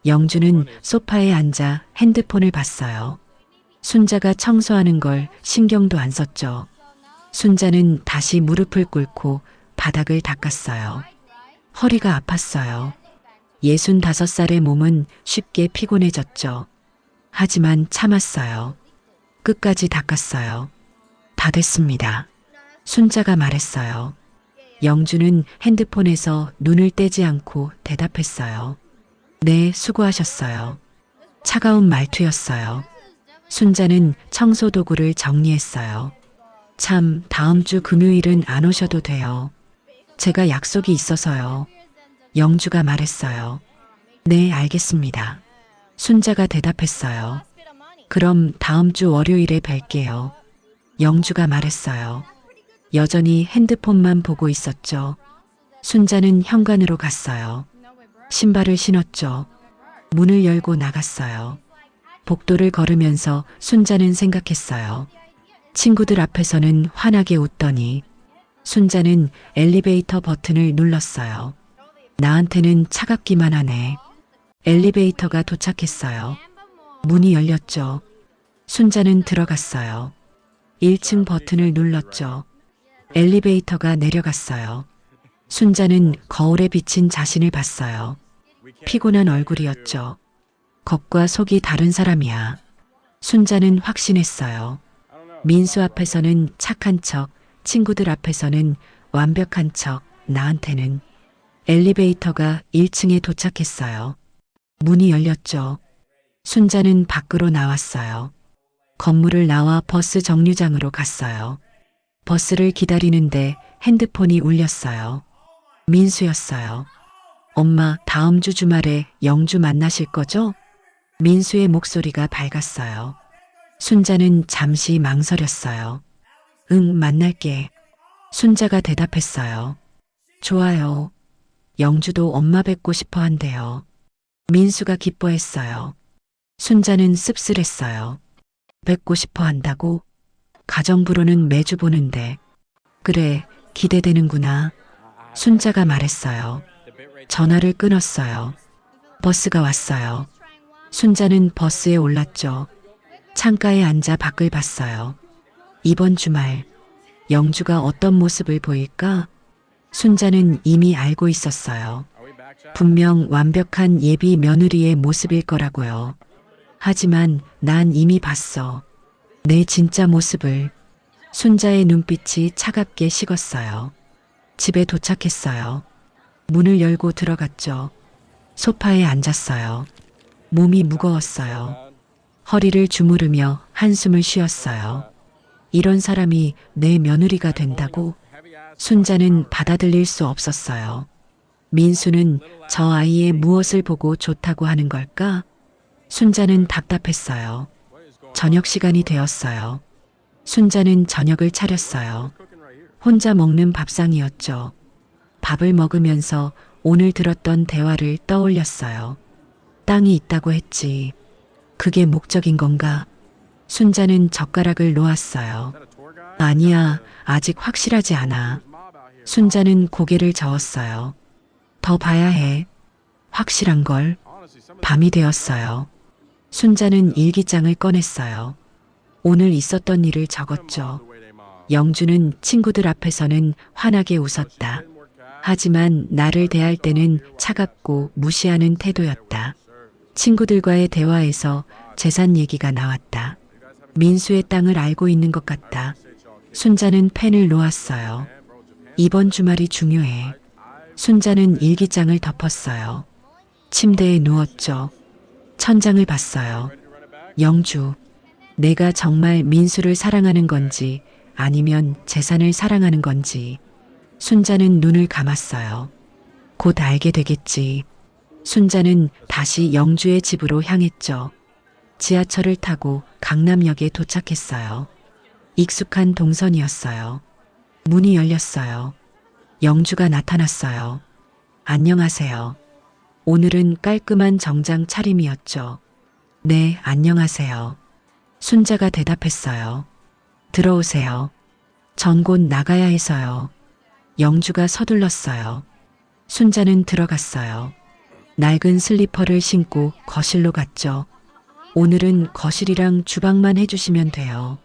S1: 영주는 소파에 앉아 핸드폰을 봤어요. 순자가 청소하는 걸 신경도 안 썼죠. 순자는 다시 무릎을 꿇고 바닥을 닦았어요. 허리가 아팠어요. 65살의 몸은 쉽게 피곤해졌죠. 하지만 참았어요. 끝까지 닦았어요. 다 됐습니다. 순자가 말했어요. 영주는 핸드폰에서 눈을 떼지 않고 대답했어요. 네, 수고하셨어요. 차가운 말투였어요. 순자는 청소 도구를 정리했어요. 참, 다음 주 금요일은 안 오셔도 돼요. 제가 약속이 있어서요. 영주가 말했어요. 네, 알겠습니다. 순자가 대답했어요. 그럼 다음 주 월요일에 뵐게요. 영주가 말했어요. 여전히 핸드폰만 보고 있었죠. 순자는 현관으로 갔어요. 신발을 신었죠. 문을 열고 나갔어요. 복도를 걸으면서 순자는 생각했어요. 친구들 앞에서는 환하게 웃더니 순자는 엘리베이터 버튼을 눌렀어요. 나한테는 차갑기만 하네. 엘리베이터가 도착했어요. 문이 열렸죠. 순자는 들어갔어요. 1층 버튼을 눌렀죠. 엘리베이터가 내려갔어요. 순자는 거울에 비친 자신을 봤어요. 피곤한 얼굴이었죠. 겉과 속이 다른 사람이야. 순자는 확신했어요. 민수 앞에서는 착한 척, 친구들 앞에서는 완벽한 척, 나한테는. 엘리베이터가 1층에 도착했어요. 문이 열렸죠. 순자는 밖으로 나왔어요. 건물을 나와 버스 정류장으로 갔어요. 버스를 기다리는데 핸드폰이 울렸어요. 민수였어요. 엄마, 다음 주 주말에 영주 만나실 거죠? 민수의 목소리가 밝았어요. 순자는 잠시 망설였어요. 응, 만날게. 순자가 대답했어요. 좋아요. 영주도 엄마 뵙고 싶어 한대요. 민수가 기뻐했어요. 순자는 씁쓸했어요. 뵙고 싶어 한다고? 가정부로는 매주 보는데. 그래, 기대되는구나. 순자가 말했어요. 전화를 끊었어요. 버스가 왔어요. 순자는 버스에 올랐죠. 창가에 앉아 밖을 봤어요. 이번 주말 영주가 어떤 모습을 보일까? 순자는 이미 알고 있었어요. 분명 완벽한 예비 며느리의 모습일 거라고요. 하지만 난 이미 봤어. 내 진짜 모습을. 순자의 눈빛이 차갑게 식었어요. 집에 도착했어요. 문을 열고 들어갔죠. 소파에 앉았어요. 몸이 무거웠어요. 허리를 주무르며 한숨을 쉬었어요. 이런 사람이 내 며느리가 된다고? 순자는 받아들일 수 없었어요. 민수는 저 아이의 무엇을 보고 좋다고 하는 걸까? 순자는 답답했어요. 저녁 시간이 되었어요. 순자는 저녁을 차렸어요. 혼자 먹는 밥상이었죠. 밥을 먹으면서 오늘 들었던 대화를 떠올렸어요. 땅이 있다고 했지. 그게 목적인 건가? 순자는 젓가락을 놓았어요. 아니야, 아직 확실하지 않아. 순자는 고개를 저었어요. 더 봐야 해. 확실한 걸. 밤이 되었어요. 순자는 일기장을 꺼냈어요. 오늘 있었던 일을 적었죠. 영주는 친구들 앞에서는 환하게 웃었다. 하지만 나를 대할 때는 차갑고 무시하는 태도였다. 친구들과의 대화에서 재산 얘기가 나왔다. 민수의 땅을 알고 있는 것 같다. 순자는 펜을 놓았어요. 이번 주말이 중요해. 순자는 일기장을 덮었어요. 침대에 누웠죠. 천장을 봤어요. 영주, 내가 정말 민수를 사랑하는 건지 아니면 재산을 사랑하는 건지. 순자는 눈을 감았어요. 곧 알게 되겠지. 순자는 다시 영주의 집으로 향했죠. 지하철을 타고 강남역에 도착했어요. 익숙한 동선이었어요. 문이 열렸어요. 영주가 나타났어요. 안녕하세요. 오늘은 깔끔한 정장 차림이었죠. 네, 안녕하세요. 순자가 대답했어요. 들어오세요. 전 곧 나가야 해서요. 영주가 서둘렀어요. 순자는 들어갔어요. 낡은 슬리퍼를 신고 거실로 갔죠. 오늘은 거실이랑 주방만 해주시면 돼요.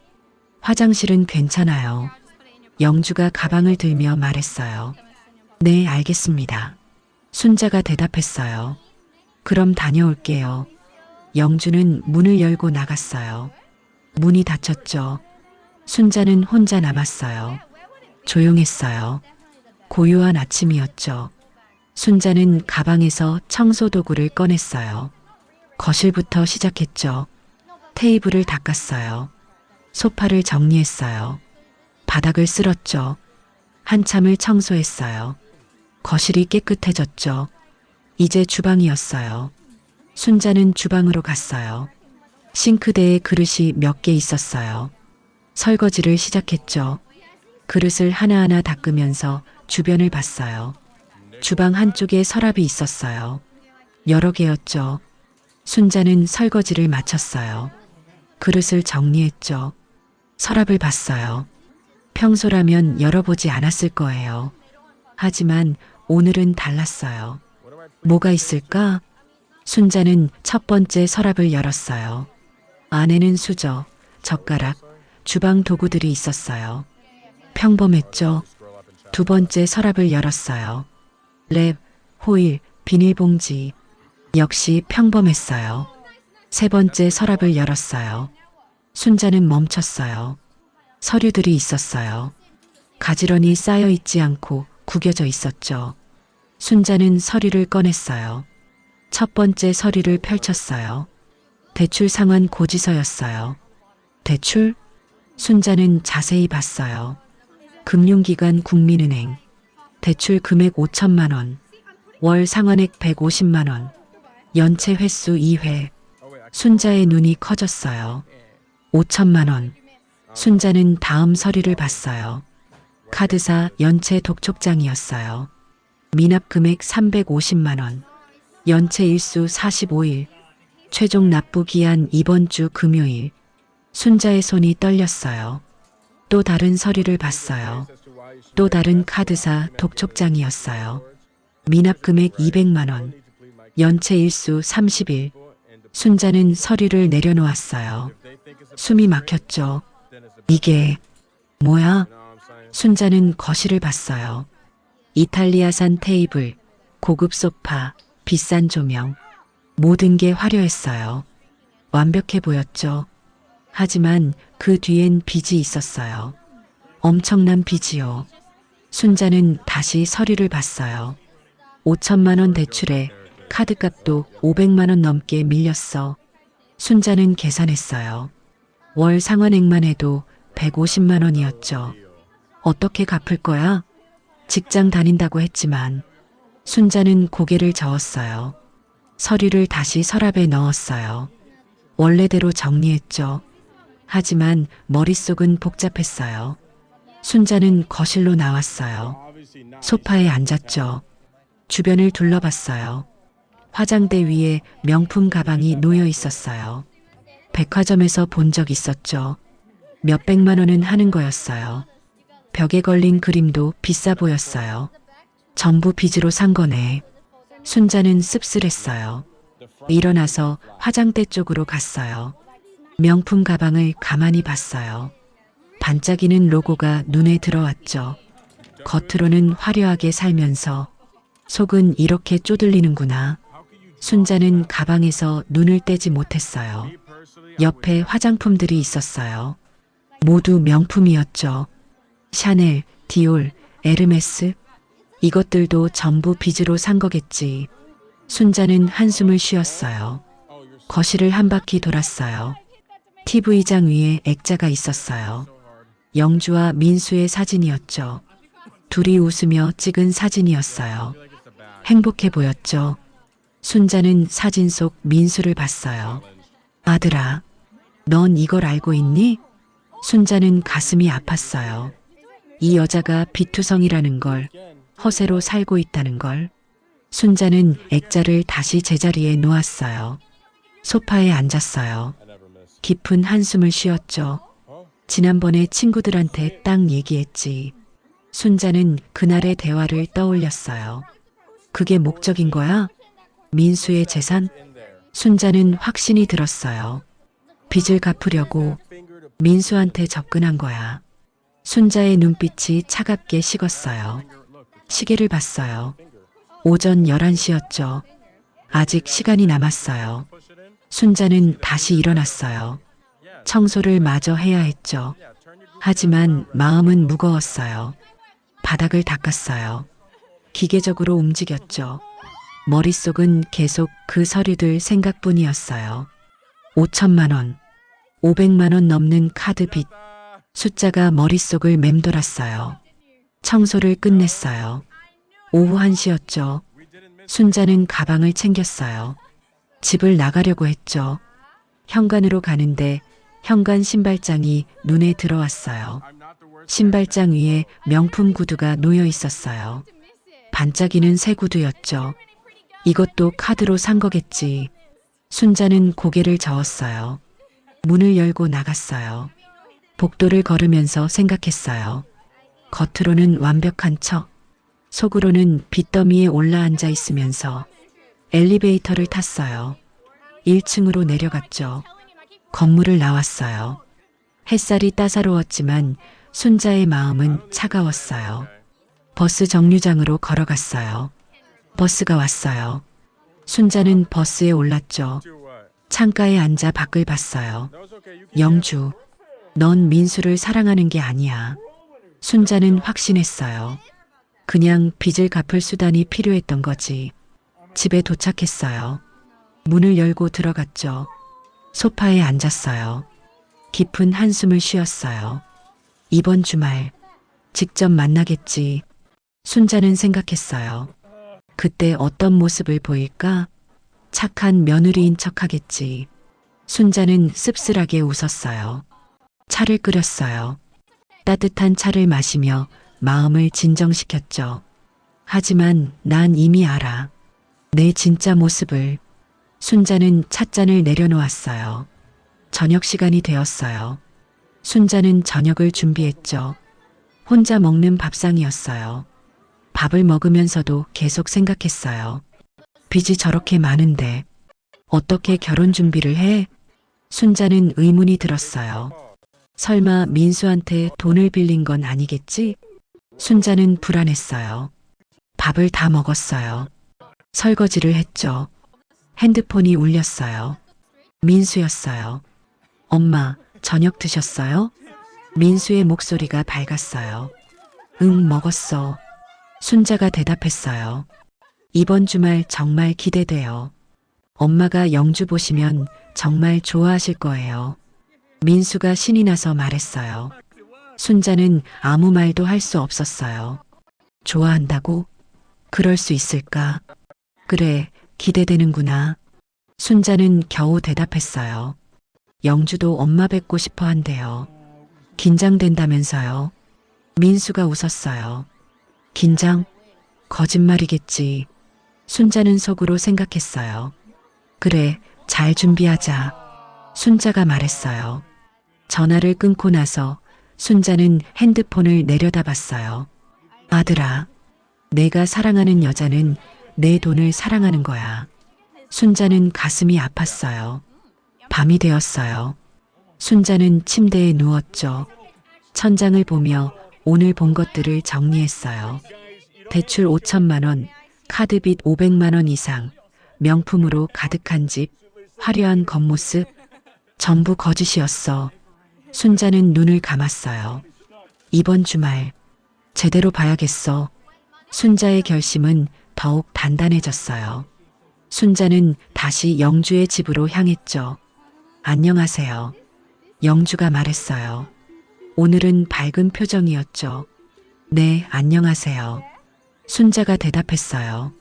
S1: 화장실은 괜찮아요. 영주가 가방을 들며 말했어요. 네, 알겠습니다. 순자가 대답했어요. 그럼 다녀올게요. 영주는 문을 열고 나갔어요. 문이 닫혔죠. 순자는 혼자 남았어요. 조용했어요. 고요한 아침이었죠. 순자는 가방에서 청소 도구를 꺼냈어요. 거실부터 시작했죠. 테이블을 닦았어요. 소파를 정리했어요. 바닥을 쓸었죠. 한참을 청소했어요. 거실이 깨끗해졌죠. 이제 주방이었어요. 순자는 주방으로 갔어요. 싱크대에 그릇이 몇 개 있었어요. 설거지를 시작했죠. 그릇을 하나하나 닦으면서 주변을 봤어요. 주방 한쪽에 서랍이 있었어요. 여러 개였죠. 순자는 설거지를 마쳤어요. 그릇을 정리했죠. 서랍을 봤어요. 평소라면 열어보지 않았을 거예요. 하지만 오늘은 달랐어요. 뭐가 있을까? 순자는 첫 번째 서랍을 열었어요. 안에는 수저, 젓가락, 주방 도구들이 있었어요. 평범했죠. 두 번째 서랍을 열었어요. 랩, 호일, 비닐봉지. 역시 평범했어요. 세 번째 서랍을 열었어요. 순자는 멈췄어요. 서류들이 있었어요. 가지런히 쌓여 있지 않고 구겨져 있었죠. 순자는 서류를 꺼냈어요. 첫 번째 서류를 펼쳤어요. 대출 상환 고지서였어요. 대출? 순자는 자세히 봤어요. 금융기관 국민은행. 대출 금액 5천만 원. 월 상환액 150만 원. 연체 횟수 2회. 순자의 눈이 커졌어요. 5천만 원. 순자는 다음 서류를 봤어요. 카드사 연체 독촉장이었어요. 미납 금액 350만 원. 연체 일수 45일. 최종 납부 기한 이번 주 금요일. 순자의 손이 떨렸어요. 또 다른 서류를 봤어요. 또 다른 카드사 독촉장이었어요. 미납 금액 200만 원. 연체 일수 30일. 순자는 서류를 내려놓았어요. 숨이 막혔죠. 이게 뭐야? 순자는 거실을 봤어요. 이탈리아산 테이블, 고급 소파, 비싼 조명. 모든 게 화려했어요. 완벽해 보였죠. 하지만 그 뒤엔 빚이 있었어요. 엄청난 빚이요. 순자는 다시 서류를 봤어요. 5천만 원 대출에 카드값도 500만 원 넘게 밀렸어. 순자는 계산했어요. 월 상환액만 해도 150만 원이었죠. 어떻게 갚을 거야? 직장 다닌다고 했지만 순자는 고개를 저었어요. 서류를 다시 서랍에 넣었어요. 원래대로 정리했죠. 하지만 머릿속은 복잡했어요. 순자는 거실로 나왔어요. 소파에 앉았죠. 주변을 둘러봤어요. 화장대 위에 명품 가방이 놓여 있었어요. 백화점에서 본 적 있었죠. 몇백만 원은 하는 거였어요. 벽에 걸린 그림도 비싸 보였어요. 전부 빚으로 산 거네. 순자는 씁쓸했어요. 일어나서 화장대 쪽으로 갔어요. 명품 가방을 가만히 봤어요. 반짝이는 로고가 눈에 들어왔죠. 겉으로는 화려하게 살면서 속은 이렇게 쪼들리는구나. 순자는 가방에서 눈을 떼지 못했어요. 옆에 화장품들이 있었어요. 모두 명품이었죠. 샤넬, 디올, 에르메스. 이것들도 전부 빚으로 산 거겠지. 순자는 한숨을 쉬었어요. 거실을 한 바퀴 돌았어요. TV장 위에 액자가 있었어요. 영주와 민수의 사진이었죠. 둘이 웃으며 찍은 사진이었어요. 행복해 보였죠. 순자는 사진 속 민수를 봤어요. 아들아, 넌 이걸 알고 있니? 순자는 가슴이 아팠어요. 이 여자가 비투성이라는 걸, 허세로 살고 있다는 걸. 순자는 액자를 다시 제자리에 놓았어요. 소파에 앉았어요. 깊은 한숨을 쉬었죠. 지난번에 친구들한테 딱 얘기했지. 순자는 그날의 대화를 떠올렸어요. 그게 목적인 거야? 민수의 재산? 순자는 확신이 들었어요. 빚을 갚으려고 민수한테 접근한 거야. 순자의 눈빛이 차갑게 식었어요. 시계를 봤어요. 오전 11시였죠. 아직 시간이 남았어요. 순자는 다시 일어났어요. 청소를 마저 해야 했죠. 하지만 마음은 무거웠어요. 바닥을 닦았어요. 기계적으로 움직였죠. 머릿속은 계속 그 서류들 생각뿐이었어요. 5천만 원, 500만 원 넘는 카드 빚. 숫자가 머릿속을 맴돌았어요. 청소를 끝냈어요. 오후 1시였죠. 순자는 가방을 챙겼어요. 집을 나가려고 했죠. 현관으로 가는데 현관 신발장이 눈에 들어왔어요. 신발장 위에 명품 구두가 놓여 있었어요. 반짝이는 새 구두였죠. 이것도 카드로 산 거겠지. 순자는 고개를 저었어요. 문을 열고 나갔어요. 복도를 걸으면서 생각했어요. 겉으로는 완벽한 척, 속으로는 빚더미에 올라앉아 있으면서 엘리베이터를 탔어요. 1층으로 내려갔죠. 건물을 나왔어요. 햇살이 따사로웠지만 순자의 마음은 차가웠어요. 버스 정류장으로 걸어갔어요. 버스가 왔어요. 순자는 버스에 올랐죠. 창가에 앉아 밖을 봤어요. 영주, 넌 민수를 사랑하는 게 아니야. 순자는 확신했어요. 그냥 빚을 갚을 수단이 필요했던 거지. 집에 도착했어요. 문을 열고 들어갔죠. 소파에 앉았어요. 깊은 한숨을 쉬었어요. 이번 주말 직접 만나겠지. 순자는 생각했어요. 그때 어떤 모습을 보일까? 착한 며느리인 척하겠지. 순자는 씁쓸하게 웃었어요. 차를 끓였어요. 따뜻한 차를 마시며 마음을 진정시켰죠. 하지만 난 이미 알아. 내 진짜 모습을. 순자는 찻잔을 내려놓았어요. 저녁 시간이 되었어요. 순자는 저녁을 준비했죠. 혼자 먹는 밥상이었어요. 밥을 먹으면서도 계속 생각했어요. 빚이 저렇게 많은데 어떻게 결혼 준비를 해? 순자는 의문이 들었어요. 설마 민수한테 돈을 빌린 건 아니겠지? 순자는 불안했어요. 밥을 다 먹었어요. 설거지를 했죠. 핸드폰이 울렸어요. 민수였어요. 엄마, 저녁 드셨어요? 민수의 목소리가 밝았어요. 응, 먹었어. 순자가 대답했어요. 이번 주말 정말 기대돼요. 엄마가 영주 보시면 정말 좋아하실 거예요. 민수가 신이 나서 말했어요. 순자는 아무 말도 할 수 없었어요. 좋아한다고? 그럴 수 있을까? 그래, 기대되는구나. 순자는 겨우 대답했어요. 영주도 엄마 뵙고 싶어 한대요. 긴장된다면서요. 민수가 웃었어요. 긴장? 거짓말이겠지. 순자는 속으로 생각했어요. 그래, 잘 준비하자. 순자가 말했어요. 전화를 끊고 나서 순자는 핸드폰을 내려다봤어요. 아들아, 내가 사랑하는 여자는 내 돈을 사랑하는 거야. 순자는 가슴이 아팠어요. 밤이 되었어요. 순자는 침대에 누웠죠. 천장을 보며 오늘 본 것들을 정리했어요. 대출 5천만 원, 카드빚 500만 원 이상, 명품으로 가득한 집, 화려한 겉모습, 전부 거짓이었어. 순자는 눈을 감았어요. 이번 주말 제대로 봐야겠어. 순자의 결심은 더욱 단단해졌어요. 순자는 다시 영주의 집으로 향했죠. 안녕하세요. 영주가 말했어요. 오늘은 밝은 표정이었죠. 네, 안녕하세요. 순자가 대답했어요.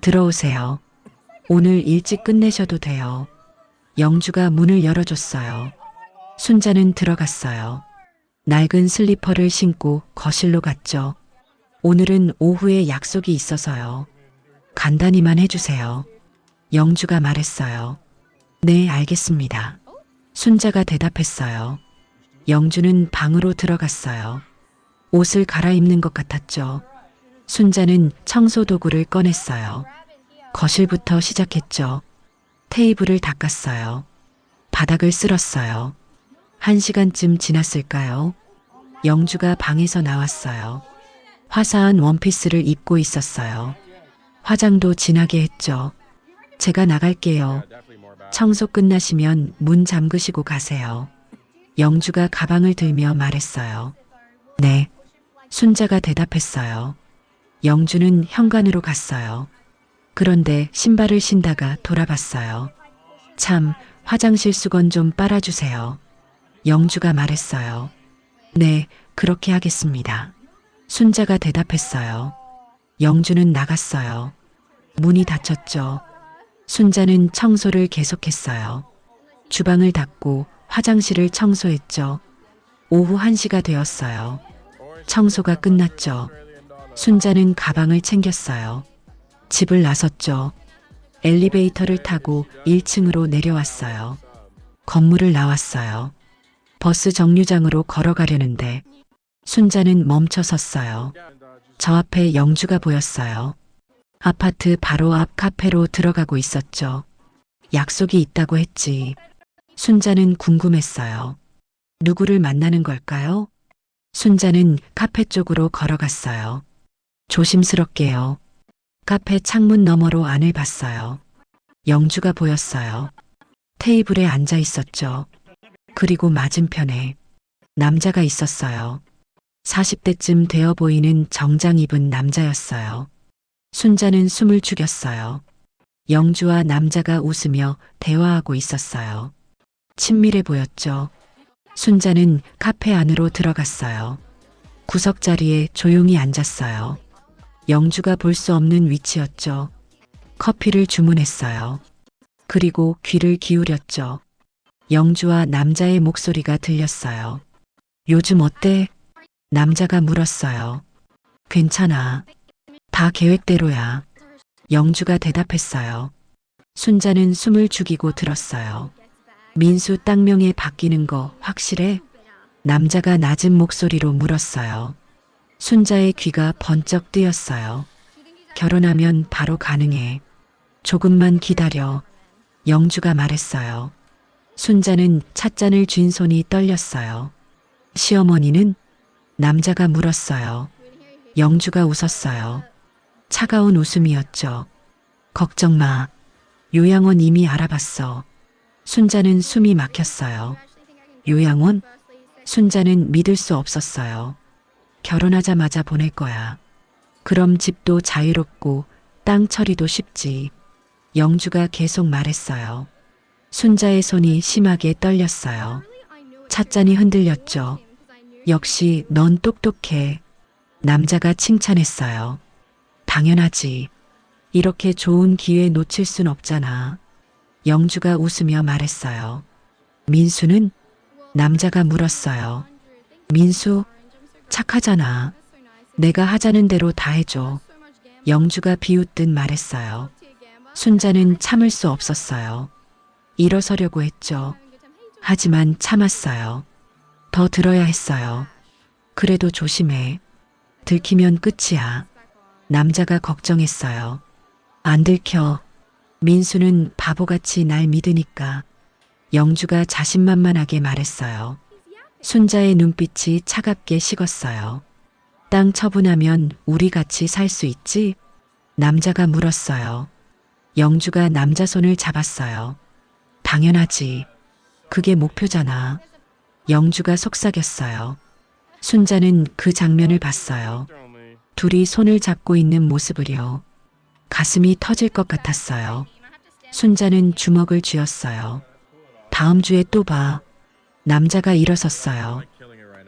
S1: 들어오세요. 오늘 일찍 끝내셔도 돼요. 영주가 문을 열어줬어요. 순자는 들어갔어요. 낡은 슬리퍼를 신고 거실로 갔죠. 오늘은 오후에 약속이 있어서요. 간단히만 해주세요. 영주가 말했어요. 네, 알겠습니다. 순자가 대답했어요. 영주는 방으로 들어갔어요. 옷을 갈아입는 것 같았죠. 순자는 청소 도구를 꺼냈어요. 거실부터 시작했죠. 테이블을 닦았어요. 바닥을 쓸었어요. 1시간쯤 지났을까요? 영주가 방에서 나왔어요. 화사한 원피스를 입고 있었어요. 화장도 진하게 했죠. 제가 나갈게요. 청소 끝나시면 문 잠그시고 가세요. 영주가 가방을 들며 말했어요. 네. 순자가 대답했어요. 영주는 현관으로 갔어요. 그런데 신발을 신다가 돌아봤어요. 참, 화장실 수건 좀 빨아주세요. 영주가 말했어요. 네, 그렇게 하겠습니다. 순자가 대답했어요. 영주는 나갔어요. 문이 닫혔죠. 순자는 청소를 계속했어요. 주방을 닦고 화장실을 청소했죠. 오후 1시가 되었어요. 청소가 끝났죠. 순자는 가방을 챙겼어요. 집을 나섰죠. 엘리베이터를 타고 1층으로 내려왔어요. 건물을 나왔어요. 버스 정류장으로 걸어가려는데 순자는 멈춰 섰어요. 저 앞에 영주가 보였어요. 아파트 바로 앞 카페로 들어가고 있었죠. 약속이 있다고 했지. 순자는 궁금했어요. 누구를 만나는 걸까요? 순자는 카페 쪽으로 걸어갔어요. 조심스럽게요. 카페 창문 너머로 안을 봤어요. 영주가 보였어요. 테이블에 앉아 있었죠. 그리고 맞은편에 남자가 있었어요. 40대쯤 되어 보이는 정장 입은 남자였어요. 순자는 숨을 죽였어요. 영주와 남자가 웃으며 대화하고 있었어요. 친밀해 보였죠. 순자는 카페 안으로 들어갔어요. 구석자리에 조용히 앉았어요. 영주가 볼 수 없는 위치였죠. 커피를 주문했어요. 그리고 귀를 기울였죠. 영주와 남자의 목소리가 들렸어요. 요즘 어때? 남자가 물었어요. 괜찮아. 다 계획대로야. 영주가 대답했어요. 순자는 숨을 죽이고 들었어요. 민수 땅명에 바뀌는 거 확실해? 남자가 낮은 목소리로 물었어요. 순자의 귀가 번쩍 뜨였어요. 결혼하면 바로 가능해. 조금만 기다려. 영주가 말했어요. 순자는 찻잔을 쥔 손이 떨렸어요. 시어머니는? 남자가 물었어요. 영주가 웃었어요. 차가운 웃음이었죠. 걱정 마. 요양원 이미 알아봤어. 순자는 숨이 막혔어요. 요양원? 순자는 믿을 수 없었어요. 결혼하자마자 보낼 거야. 그럼 집도 자유롭고 땅 처리도 쉽지. 영주가 계속 말했어요. 순자의 손이 심하게 떨렸어요. 찻잔이 흔들렸죠. 역시 넌 똑똑해. 남자가 칭찬했어요. 당연하지. 이렇게 좋은 기회 놓칠 순 없잖아. 영주가 웃으며 말했어요. 민수는? 남자가 물었어요. 민수? 착하잖아. 내가 하자는 대로 다 해줘. 영주가 비웃듯 말했어요. 순자는 참을 수 없었어요. 일어서려고 했죠. 하지만 참았어요. 더 들어야 했어요. 그래도 조심해. 들키면 끝이야. 남자가 걱정했어요. 안 들켜. 민수는 바보같이 날 믿으니까. 영주가 자신만만하게 말했어요. 순자의 눈빛이 차갑게 식었어요. 땅 처분하면 우리 같이 살 수 있지? 남자가 물었어요. 영주가 남자 손을 잡았어요. 당연하지. 그게 목표잖아. 영주가 속삭였어요. 순자는 그 장면을 봤어요. 둘이 손을 잡고 있는 모습을요. 가슴이 터질 것 같았어요. 순자는 주먹을 쥐었어요. 다음 주에 또 봐. 남자가 일어섰어요.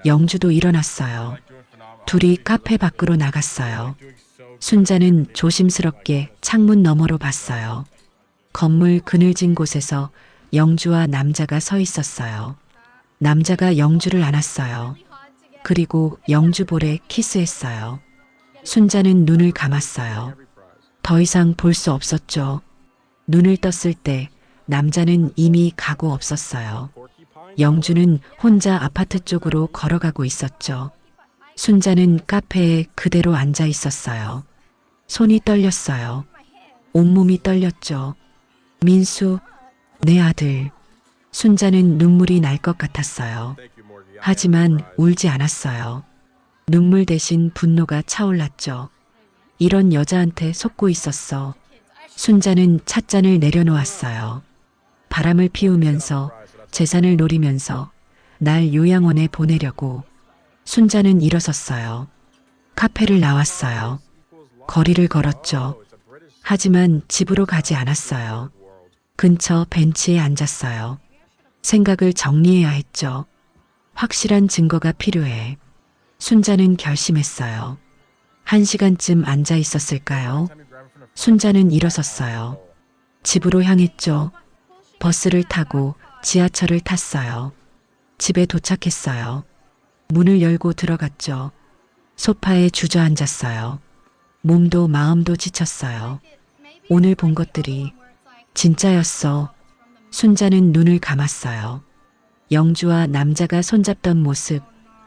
S1: 영주도 일어났어요. 둘이 카페 밖으로 나갔어요. 순자는 조심스럽게 창문 너머로 봤어요. 건물 그늘진 곳에서 영주와 남자가 서 있었어요. 남자가 영주를 안았어요. 그리고 영주 볼에 키스했어요. 순자는 눈을 감았어요. 더 이상 볼 수 없었죠. 눈을 떴을 때 남자는 이미 가고 없었어요. 영주는 혼자 아파트 쪽으로 걸어가고 있었죠. 순자는 카페에 그대로 앉아 있었어요. 손이 떨렸어요. 온몸이 떨렸죠. 민수, 내 아들. 순자는 눈물이 날 것 같았어요. 하지만 울지 않았어요. 눈물 대신 분노가 차올랐죠. 이런 여자한테 속고 있었어. 순자는 찻잔을 내려놓았어요. 바람을 피우면서 재산을 노리면서 날 요양원에 보내려고. 순자는 일어섰어요. 카페를 나왔어요. 거리를 걸었죠. 하지만 집으로 가지 않았어요. 근처 벤치에 앉았어요. 생각을 정리해야 했죠. 확실한 증거가 필요해. 순자는 결심했어요. 1시간쯤 앉아 있었을까요? 순자는 일어섰어요. 집으로 향했죠. 버스를 타고 지하철을 탔어요. 집에 도착했어요. 문을 열고 들어갔죠. 소파에 주저앉았어요. 몸도 마음도 지쳤어요. 오늘 본 것들이 진짜였어. 순자는 눈을 감았어요. 영주와 남자가 손잡던 모습,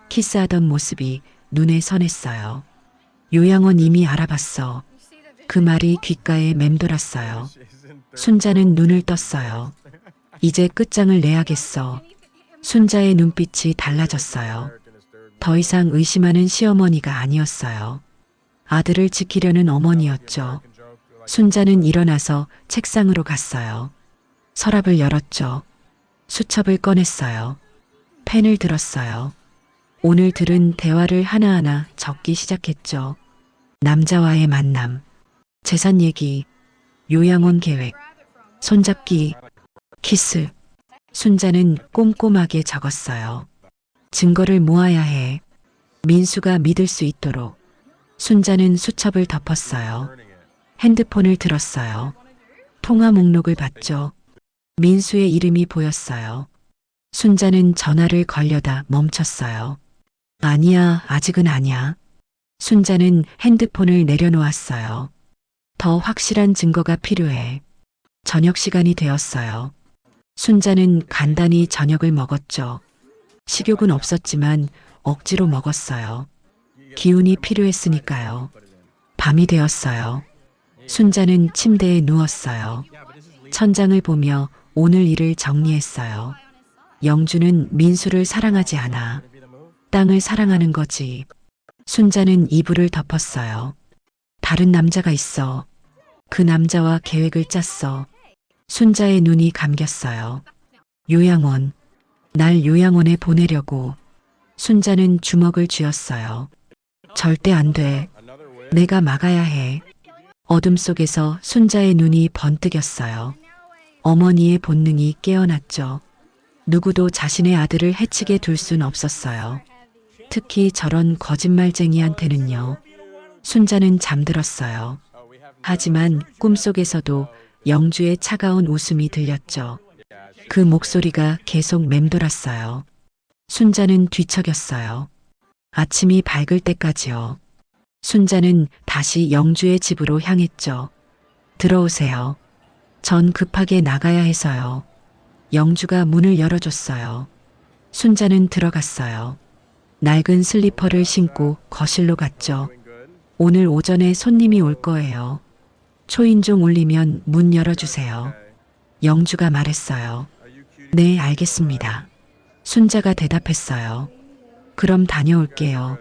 S1: 키스하던 모습이 눈에 선했어요. 요양원 이미 알아봤어. 그 말이 귓가에 맴돌았어요. 순자는 눈을 떴어요. 이제 끝장을 내야겠어. 순자의 눈빛이 달라졌어요. 더 이상 의심하는 시어머니가 아니었어요. 아들을 지키려는 어머니였죠. 순자는 일어나서 책상으로 갔어요. 서랍을 열었죠. 수첩을 꺼냈어요. 펜을 들었어요. 오늘 들은 대화를 하나하나 적기 시작했죠. 남자와의 만남, 재산 얘기, 요양원 계획, 손잡기, 키스. 순자는 꼼꼼하게 적었어요. 증거를 모아야 해. 민수가 믿을 수 있도록. 순자는 수첩을 덮었어요. 핸드폰을 들었어요. 통화 목록을 봤죠. 민수의 이름이 보였어요. 순자는 전화를 걸려다 멈췄어요. 아니야, 아직은 아니야. 순자는 핸드폰을 내려놓았어요. 더 확실한 증거가 필요해. 저녁 시간이 되었어요. 순자는 간단히 저녁을 먹었죠. 식욕은 없었지만 억지로 먹었어요. 기운이 필요했으니까요. 밤이 되었어요. 순자는 침대에 누웠어요. 천장을 보며 오늘 일을 정리했어요. 영주는 민수를 사랑하지 않아. 땅을 사랑하는 거지. 순자는 이불을 덮었어요. 다른 남자가 있어. 그 남자와 계획을 짰어. 순자의 눈이 감겼어요. 요양원. 날 요양원에 보내려고. 순자는 주먹을 쥐었어요. 절대 안 돼. 내가 막아야 해. 어둠 속에서 순자의 눈이 번뜩였어요. 어머니의 본능이 깨어났죠. 누구도 자신의 아들을 해치게 둘 순 없었어요. 특히 저런 거짓말쟁이한테는요. 순자는 잠들었어요. 하지만 꿈속에서도 영주의 차가운 웃음이 들렸죠. 그 목소리가 계속 맴돌았어요. 순자는 뒤척였어요. 아침이 밝을 때까지요. 순자는 다시 영주의 집으로 향했죠. 들어오세요. 전 급하게 나가야 해서요. 영주가 문을 열어줬어요. 순자는 들어갔어요. 낡은 슬리퍼를 신고 거실로 갔죠. 오늘 오전에 손님이 올 거예요. 초인종 울리면 문 열어주세요. 영주가 말했어요. 네, 알겠습니다. 순자가 대답했어요. 그럼 다녀올게요.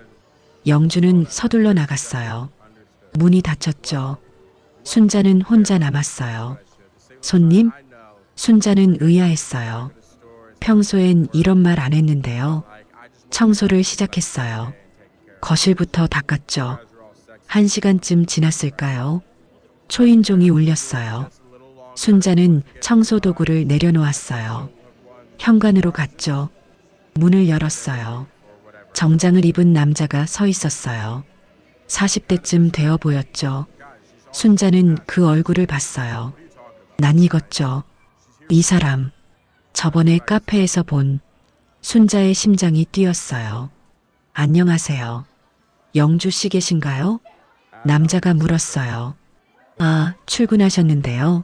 S1: 영주는 서둘러 나갔어요. 문이 닫혔죠. 순자는 혼자 남았어요. 손님? 순자는 의아했어요. 평소엔 이런 말 안 했는데요. 청소를 시작했어요. 거실부터 닦았죠. 1시간쯤 지났을까요? 초인종이 울렸어요. 순자는 청소 도구를 내려놓았어요. 현관으로 갔죠. 문을 열었어요. 정장을 입은 남자가 서 있었어요. 40대쯤 되어 보였죠. 순자는 그 얼굴을 봤어요. 낯익었죠. 이 사람, 저번에 카페에서 본 순자의 심장이 뛰었어요. 안녕하세요. 영주 씨 계신가요? 남자가 물었어요. 아, 출근하셨는데요.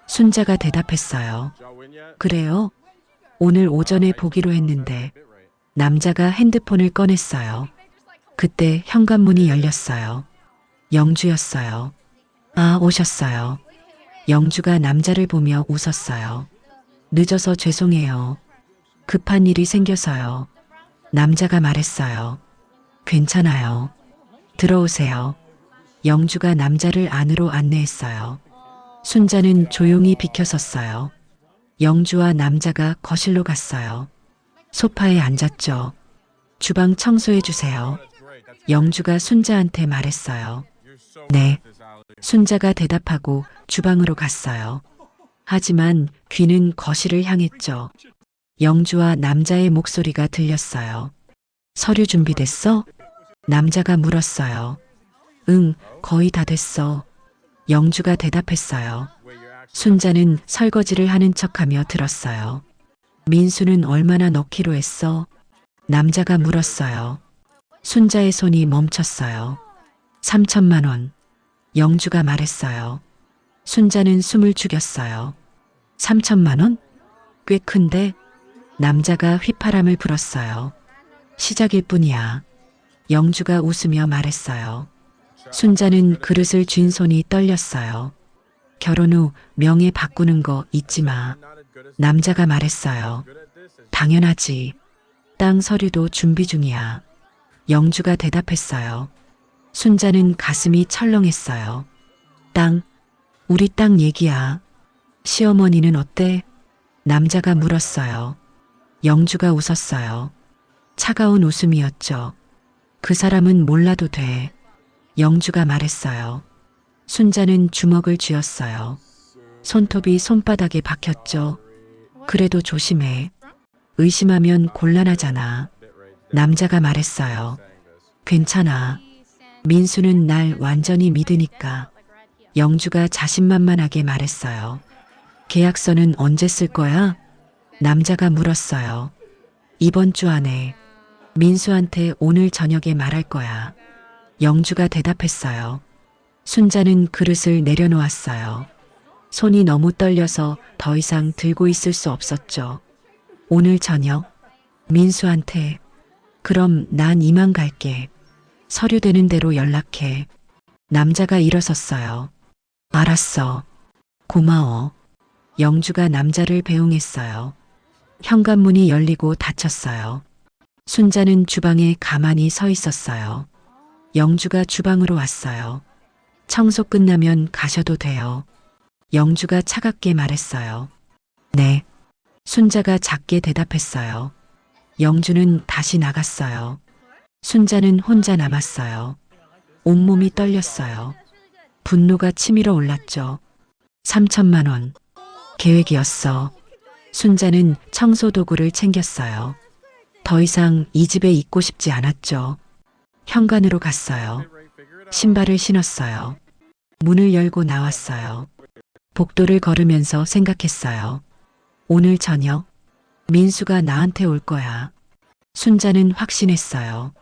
S1: 순자가 대답했어요. 그래요? 오늘 오전에 보기로 했는데 남자가 핸드폰을 꺼냈어요. 그때 현관문이 열렸어요. 영주였어요. 아, 오셨어요. 영주가 남자를 보며 웃었어요. 늦어서 죄송해요. 급한 일이 생겨서요. 남자가 말했어요. 괜찮아요. 들어오세요. 영주가 남자를 안으로 안내했어요. 순자는 조용히 비켜섰어요. 영주와 남자가 거실로 갔어요. 소파에 앉았죠. 주방 청소해 주세요. 영주가 순자한테 말했어요. 네. 순자가 대답하고 주방으로 갔어요. 하지만 귀는 거실을 향했죠. 영주와 남자의 목소리가 들렸어요. 서류 준비됐어? 남자가 물었어요. 응, 거의 다 됐어. 영주가 대답했어요. 순자는 설거지를 하는 척하며 들었어요. 민수는 얼마나 넣기로 했어? 남자가 물었어요. 순자의 손이 멈췄어요. 3천만 원. 영주가 말했어요. 순자는 숨을 죽였어요. 3천만 원? 꽤 큰데? 남자가 휘파람을 불었어요. 시작일 뿐이야. 영주가 웃으며 말했어요. 순자는 그릇을 쥔 손이 떨렸어요. 결혼 후 명예 바꾸는 거 잊지 마. 남자가 말했어요. 당연하지. 땅 서류도 준비 중이야. 영주가 대답했어요. 순자는 가슴이 철렁했어요. 땅, 우리 땅 얘기야. 시어머니는 어때? 남자가 물었어요. 영주가 웃었어요. 차가운 웃음이었죠. 그 사람은 몰라도 돼. 영주가 말했어요. 순자는 주먹을 쥐었어요. 손톱이 손바닥에 박혔죠. 그래도 조심해. 의심하면 곤란하잖아. 남자가 말했어요. 괜찮아. 민수는 날 완전히 믿으니까. 영주가 자신만만하게 말했어요. 계약서는 언제 쓸 거야? 남자가 물었어요. 이번 주 안에. 민수한테 오늘 저녁에 말할 거야. 영주가 대답했어요. 순자는 그릇을 내려놓았어요. 손이 너무 떨려서 더 이상 들고 있을 수 없었죠. 오늘 저녁? 민수한테. 그럼 난 이만 갈게. 서류 되는 대로 연락해. 남자가 일어섰어요. 알았어. 고마워. 영주가 남자를 배웅했어요. 현관문이 열리고 닫혔어요. 순자는 주방에 가만히 서 있었어요. 영주가 주방으로 왔어요. 청소 끝나면 가셔도 돼요. 영주가 차갑게 말했어요. 네. 순자가 작게 대답했어요. 영주는 다시 나갔어요. 순자는 혼자 남았어요. 온몸이 떨렸어요. 분노가 치밀어 올랐죠. 3천만 원. 계획이었어. 순자는 청소 도구를 챙겼어요. 더 이상 이 집에 있고 싶지 않았죠. 현관으로 갔어요. 신발을 신었어요. 문을 열고 나왔어요. 복도를 걸으면서 생각했어요. 오늘 저녁 민수가 나한테 올 거야. 순자는 확신했어요.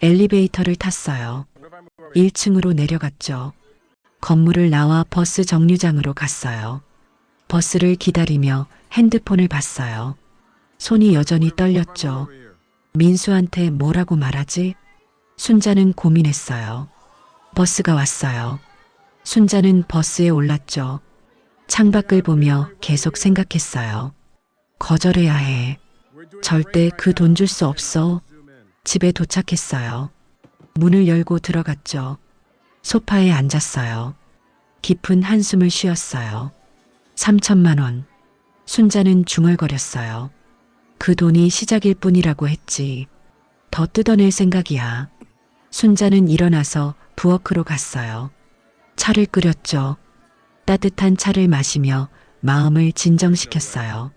S1: 엘리베이터를 탔어요. 1층으로 내려갔죠. 건물을 나와 버스 정류장으로 갔어요. 버스를 기다리며 핸드폰을 봤어요. 손이 여전히 떨렸죠. 민수한테 뭐라고 말하지? 순자는 고민했어요. 버스가 왔어요. 순자는 버스에 올랐죠. 창밖을 보며 계속 생각했어요. 거절해야 해. 절대 그 돈 줄 수 없어. 집에 도착했어요. 문을 열고 들어갔죠. 소파에 앉았어요. 깊은 한숨을 쉬었어요. 3천만 원. 순자는 중얼거렸어요. 그 돈이 시작일 뿐이라고 했지. 더 뜯어낼 생각이야. 순자는 일어나서 부엌으로 갔어요. 차를 끓였죠. 따뜻한 차를 마시며 마음을 진정시켰어요.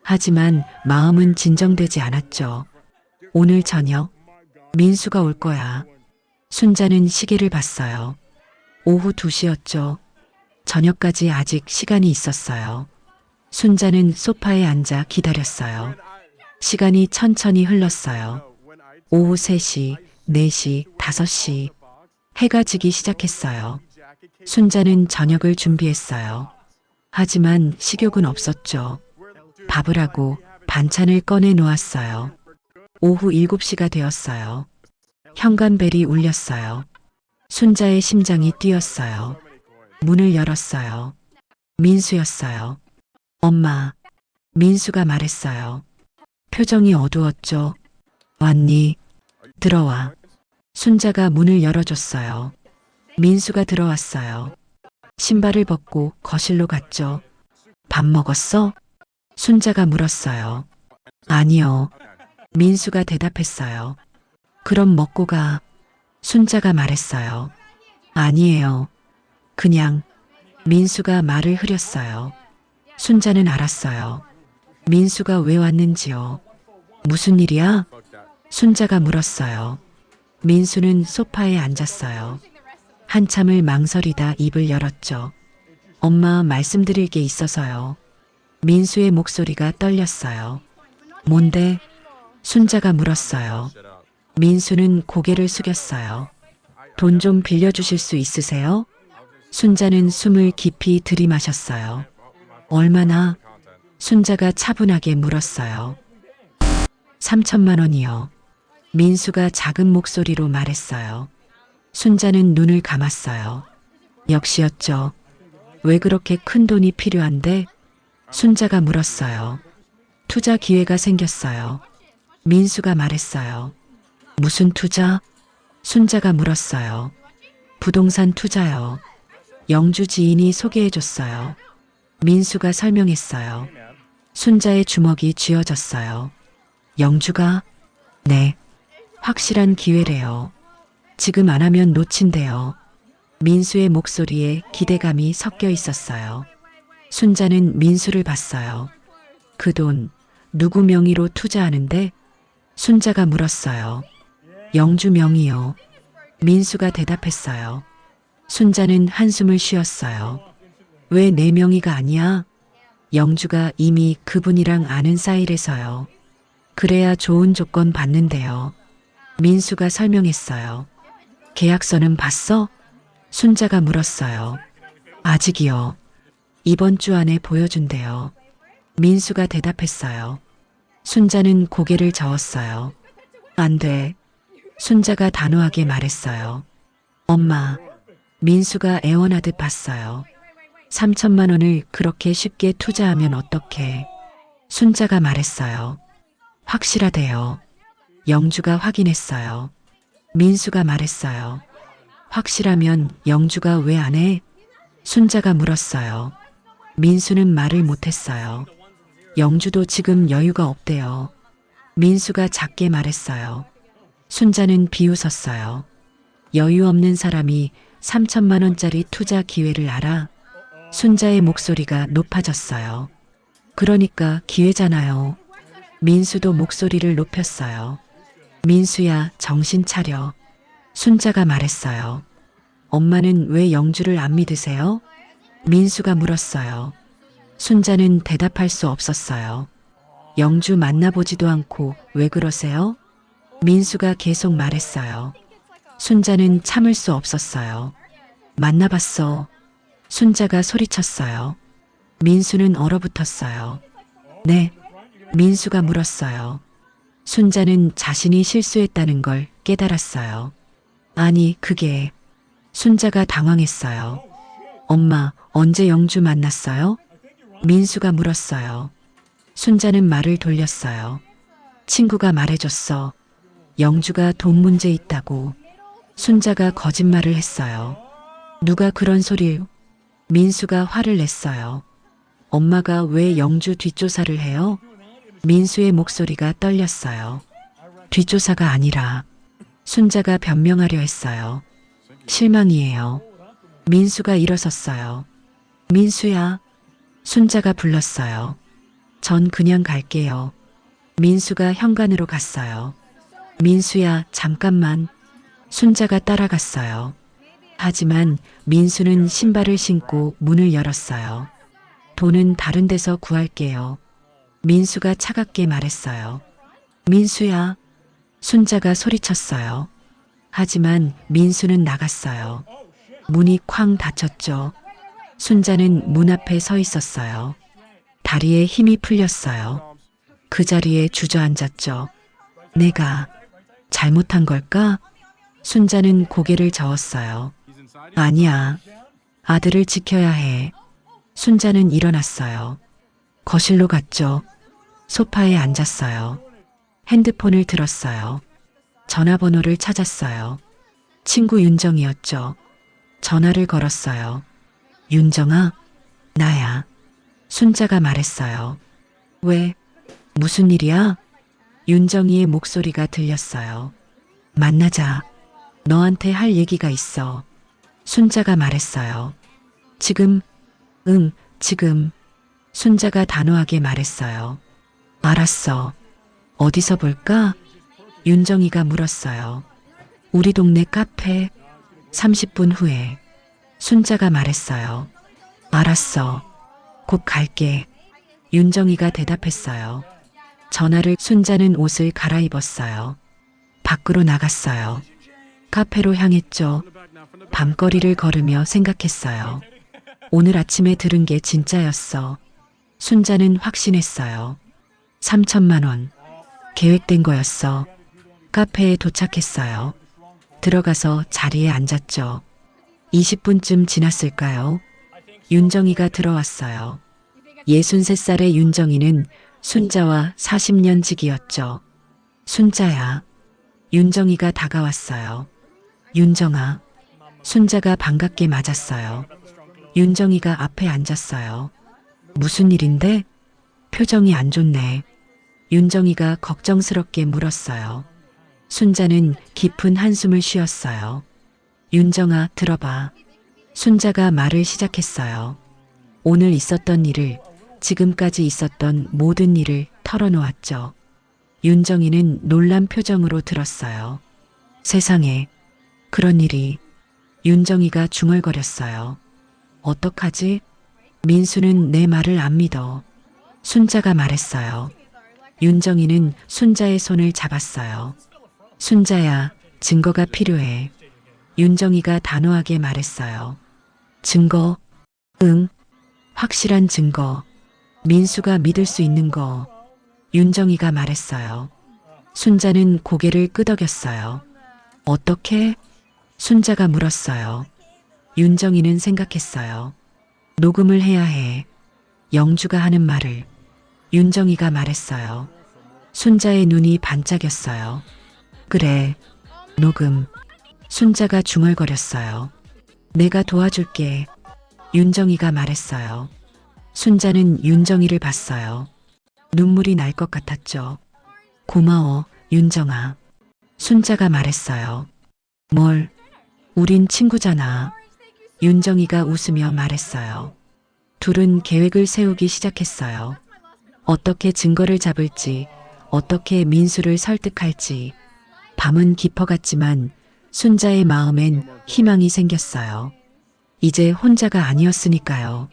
S1: 하지만 마음은 진정되지 않았죠. 오늘 저녁 민수가 올 거야. 순자는 시계를 봤어요. 오후 2시였죠. 저녁까지 아직 시간이 있었어요. 순자는 소파에 앉아 기다렸어요. 시간이 천천히 흘렀어요. 오후 3시, 4시, 5시. 해가 지기 시작했어요. 순자는 저녁을 준비했어요. 하지만 식욕은 없었죠. 밥을 하고 반찬을 꺼내 놓았어요. 오후 7시가 되었어요. 현관벨이 울렸어요. 순자의 심장이 뛰었어요. 문을 열었어요. 민수였어요. 엄마, 민수가 말했어요. 표정이 어두웠죠. 왔니? 들어와. 순자가 문을 열어줬어요. 민수가 들어왔어요. 신발을 벗고 거실로 갔죠. 밥 먹었어? 순자가 물었어요. 아니요. 민수가 대답했어요. 그럼 먹고 가. 순자가 말했어요. 아니에요. 그냥. 민수가 말을 흐렸어요. 순자는 알았어요. 민수가 왜 왔는지요. 무슨 일이야? 순자가 물었어요. 민수는 소파에 앉았어요. 한참을 망설이다 입을 열었죠. 엄마 말씀드릴 게 있어서요. 민수의 목소리가 떨렸어요. 뭔데? 순자가 물었어요. 민수는 고개를 숙였어요. 돈 좀 빌려주실 수 있으세요? 순자는 숨을 깊이 들이마셨어요. 얼마나? 순자가 차분하게 물었어요. 3천만 원이요. 민수가 작은 목소리로 말했어요. 순자는 눈을 감았어요. 역시였죠. 왜 그렇게 큰 돈이 필요한데? 순자가 물었어요. 투자 기회가 생겼어요. 민수가 말했어요. 무슨 투자? 순자가 물었어요. 부동산 투자요. 영주 지인이 소개해줬어요. 민수가 설명했어요. 순자의 주먹이 쥐어졌어요. 영주가? 네. 확실한 기회래요. 지금 안 하면 놓친대요. 민수의 목소리에 기대감이 섞여 있었어요. 순자는 민수를 봤어요. 그 돈 누구 명의로 투자하는데? 순자가 물었어요. 영주 명의요. 민수가 대답했어요. 순자는 한숨을 쉬었어요. 왜 내 명의가 아니야? 영주가 이미 그분이랑 아는 사이래서요. 그래야 좋은 조건 받는데요. 민수가 설명했어요. 계약서는 봤어? 순자가 물었어요. 아직이요. 이번 주 안에 보여준대요. 민수가 대답했어요. 순자는 고개를 저었어요. 안 돼. 순자가 단호하게 말했어요. 엄마, 민수가 애원하듯 봤어요. 3천만 원을 그렇게 쉽게 투자하면 어떡해. 순자가 말했어요. 확실하대요. 영주가 확인했어요. 민수가 말했어요. 확실하면 영주가 왜 안 해? 순자가 물었어요. 민수는 말을 못했어요. 영주도 지금 여유가 없대요. 민수가 작게 말했어요. 순자는 비웃었어요. 여유 없는 사람이 3천만 원짜리 투자 기회를 알아? 순자의 목소리가 높아졌어요. 그러니까 기회잖아요. 민수도 목소리를 높였어요. 민수야, 정신 차려. 순자가 말했어요. 엄마는 왜 영주를 안 믿으세요? 민수가 물었어요. 순자는 대답할 수 없었어요. 영주 만나보지도 않고 왜 그러세요? 민수가 계속 말했어요. 순자는 참을 수 없었어요. 만나봤어. 순자가 소리쳤어요. 민수는 얼어붙었어요. 네. 민수가 물었어요. 순자는 자신이 실수했다는 걸 깨달았어요. 아니, 그게... 순자가 당황했어요. 엄마, 언제 영주 만났어요? 민수가 물었어요. 순자는 말을 돌렸어요. 친구가 말해줬어. 영주가 돈 문제 있다고. 순자가 거짓말을 했어요. 누가 그런 소리를... 민수가 화를 냈어요. 엄마가 왜 영주 뒷조사를 해요? 민수의 목소리가 떨렸어요. 뒷조사가 아니라 순자가 변명하려 했어요. 실망이에요. 민수가 일어섰어요. 민수야. 순자가 불렀어요. 전 그냥 갈게요. 민수가 현관으로 갔어요. 민수야, 잠깐만. 순자가 따라갔어요. 하지만 민수는 신발을 신고 문을 열었어요. 돈은 다른 데서 구할게요. 민수가 차갑게 말했어요. 민수야. 순자가 소리쳤어요. 하지만 민수는 나갔어요. 문이 쾅 닫혔죠. 순자는 문 앞에 서 있었어요. 다리에 힘이 풀렸어요. 그 자리에 주저앉았죠. 내가 잘못한 걸까? 순자는 고개를 저었어요. 아니야. 아들을 지켜야 해. 순자는 일어났어요. 거실로 갔죠. 소파에 앉았어요. 핸드폰을 들었어요. 전화번호를 찾았어요. 친구 윤정이었죠. 전화를 걸었어요. 윤정아, 나야. 순자가 말했어요. 왜? 무슨 일이야? 윤정이의 목소리가 들렸어요. 만나자. 너한테 할 얘기가 있어. 순자가 말했어요. 지금? 응, 지금. 순자가 단호하게 말했어요. 알았어. 어디서 볼까? 윤정이가 물었어요. 우리 동네 카페. 30분 후에. 순자가 말했어요. 알았어. 곧 갈게. 윤정이가 대답했어요. 전화를 순자는 옷을 갈아입었어요. 밖으로 나갔어요. 카페로 향했죠. 밤거리를 걸으며 생각했어요. 오늘 아침에 들은 게 진짜였어. 순자는 확신했어요. 3천만 원. 계획된 거였어. 카페에 도착했어요. 들어가서 자리에 앉았죠. 20분쯤 지났을까요? 윤정이가 들어왔어요. 63살의 윤정이는 순자와 40년 지기였죠. 순자야. 윤정이가 다가왔어요. 윤정아. 순자가 반갑게 맞았어요. 윤정이가 앞에 앉았어요. 무슨 일인데? 표정이 안 좋네. 윤정이가 걱정스럽게 물었어요. 순자는 깊은 한숨을 쉬었어요. 윤정아, 들어봐. 순자가 말을 시작했어요. 오늘 있었던 일을, 지금까지 있었던 모든 일을 털어놓았죠. 윤정이는 놀란 표정으로 들었어요. 세상에, 그런 일이. 윤정이가 중얼거렸어요. 어떡하지? 민수는 내 말을 안 믿어. 순자가 말했어요. 윤정이는 순자의 손을 잡았어요. 순자야, 증거가 필요해. 윤정이가 단호하게 말했어요. 증거? 응, 확실한 증거. 민수가 믿을 수 있는 거. 윤정이가 말했어요. 순자는 고개를 끄덕였어요. 어떻게? 순자가 물었어요. 윤정이는 생각했어요. 녹음을 해야 해. 영주가 하는 말을. 윤정이가 말했어요. 순자의 눈이 반짝였어요. 그래, 녹음. 순자가 중얼거렸어요. 내가 도와줄게. 윤정이가 말했어요. 순자는 윤정이를 봤어요. 눈물이 날 것 같았죠. 고마워, 윤정아. 순자가 말했어요. 뭘? 우린 친구잖아. 윤정이가 웃으며 말했어요. 둘은 계획을 세우기 시작했어요. 어떻게 증거를 잡을지, 어떻게 민수를 설득할지. 밤은 깊어갔지만 순자의 마음엔 희망이 생겼어요. 이제 혼자가 아니었으니까요.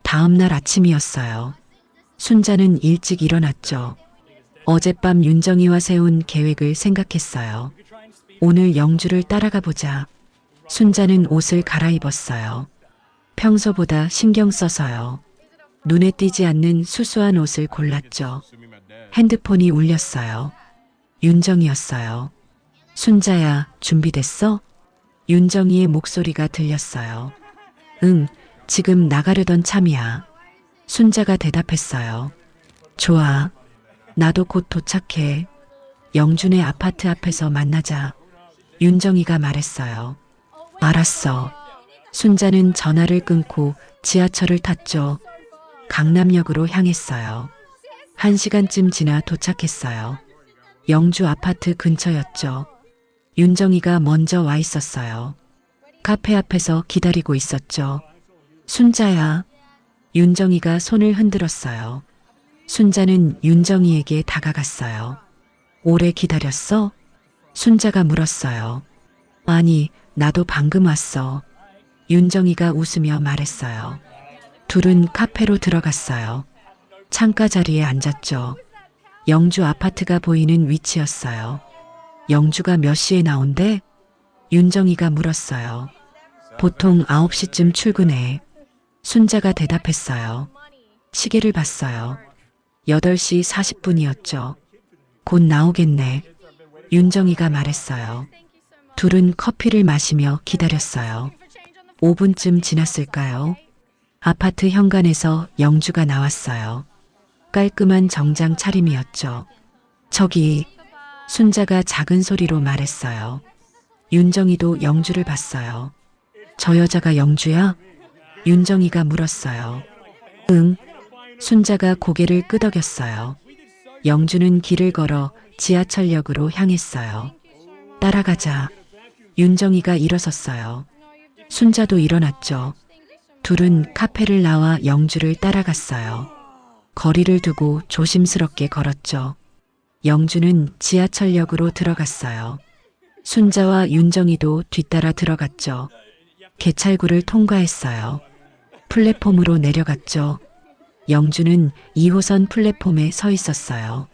S1: 다음 날 아침이었어요. 순자는 일찍 일어났죠. 어젯밤 윤정이와 세운 계획을 생각했어요. 오늘 영주를 따라가 보자. 순자는 옷을 갈아입었어요. 평소보다 신경 써서요. 눈에 띄지 않는 수수한 옷을 골랐죠. 핸드폰이 울렸어요. 윤정이었어요. 순자야, 준비됐어? 윤정이의 목소리가 들렸어요. 응, 지금 나가려던 참이야. 순자가 대답했어요. 좋아. 나도 곧 도착해. 영준의 아파트 앞에서 만나자. 윤정이가 말했어요. 알았어. 순자는 전화를 끊고 지하철을 탔죠. 강남역으로 향했어요. 1시간쯤 지나 도착했어요. 영주 아파트 근처였죠. 윤정이가 먼저 와 있었어요. 카페 앞에서 기다리고 있었죠. 순자야. 윤정이가 손을 흔들었어요. 순자는 윤정이에게 다가갔어요. 오래 기다렸어? 순자가 물었어요. 아니, 나도 방금 왔어. 윤정이가 웃으며 말했어요. 둘은 카페로 들어갔어요. 창가 자리에 앉았죠. 영주 아파트가 보이는 위치였어요. 영주가 몇 시에 나온대? 윤정이가 물었어요. 보통 9시쯤 출근해. 순자가 대답했어요. 시계를 봤어요. 8시 40분이었죠. 곧 나오겠네. 윤정이가 말했어요. 둘은 커피를 마시며 기다렸어요. 5분쯤 지났을까요? 아파트 현관에서 영주가 나왔어요. 깔끔한 정장 차림이었죠. 저기, 순자가 작은 소리로 말했어요. 윤정이도 영주를 봤어요. 저 여자가 영주야? 윤정이가 물었어요. 응. 순자가 고개를 끄덕였어요. 영주는 길을 걸어 지하철역으로 향했어요. 따라가자. 윤정이가 일어섰어요. 순자도 일어났죠. 둘은 카페를 나와 영주를 따라갔어요. 거리를 두고 조심스럽게 걸었죠. 영주는 지하철역으로 들어갔어요. 순자와 윤정이도 뒤따라 들어갔죠. 개찰구를 통과했어요. 플랫폼으로 내려갔죠. 영주는 2호선 플랫폼에 서 있었어요.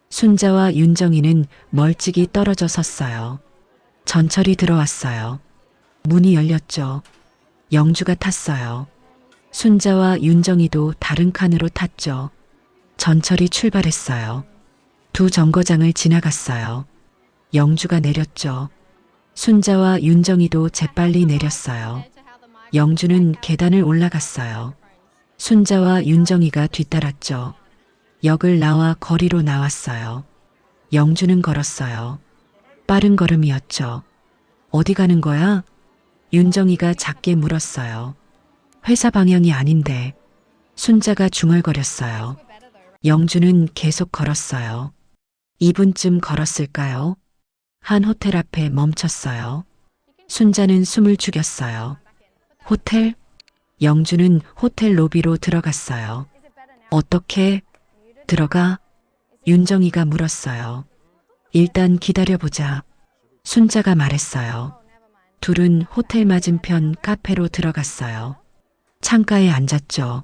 S1: 순자와 윤정이는 멀찍이 떨어져 섰어요. 전철이 들어왔어요. 문이 열렸죠. 영주가 탔어요. 순자와 윤정이도 다른 칸으로 탔죠. 전철이 출발했어요. 두 정거장을 지나갔어요. 영주가 내렸죠. 순자와 윤정이도 재빨리 내렸어요. 영주는 계단을 올라갔어요. 순자와 윤정이가 뒤따랐죠. 역을 나와 거리로 나왔어요. 영주는 걸었어요. 빠른 걸음이었죠. 어디 가는 거야? 윤정이가 작게 물었어요. 회사 방향이 아닌데. 순자가 중얼거렸어요. 영주는 계속 걸었어요. 2분쯤 걸었을까요? 한 호텔 앞에 멈췄어요. 순자는 숨을 죽였어요. 호텔? 영주는 호텔 로비로 들어갔어요. 어떻게 들어가? 윤정이가 물었어요. 일단 기다려보자. 순자가 말했어요. 둘은 호텔 맞은편 카페로 들어갔어요. 창가에 앉았죠.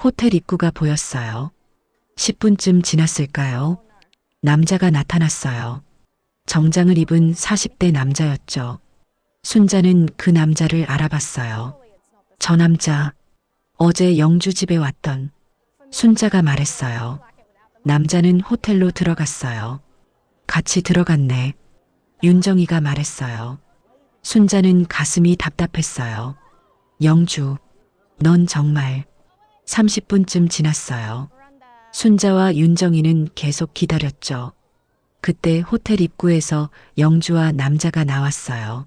S1: 호텔 입구가 보였어요. 10분쯤 지났을까요? 남자가 나타났어요. 정장을 입은 40대 남자였죠. 순자는 그 남자를 알아봤어요. 저 남자, 어제 영주 집에 왔던. 순자가 말했어요. 남자는 호텔로 들어갔어요. 같이 들어갔네. 윤정이가 말했어요. 순자는 가슴이 답답했어요. 영주, 넌 정말. 30분쯤 지났어요. 순자와 윤정이는 계속 기다렸죠. 그때 호텔 입구에서 영주와 남자가 나왔어요.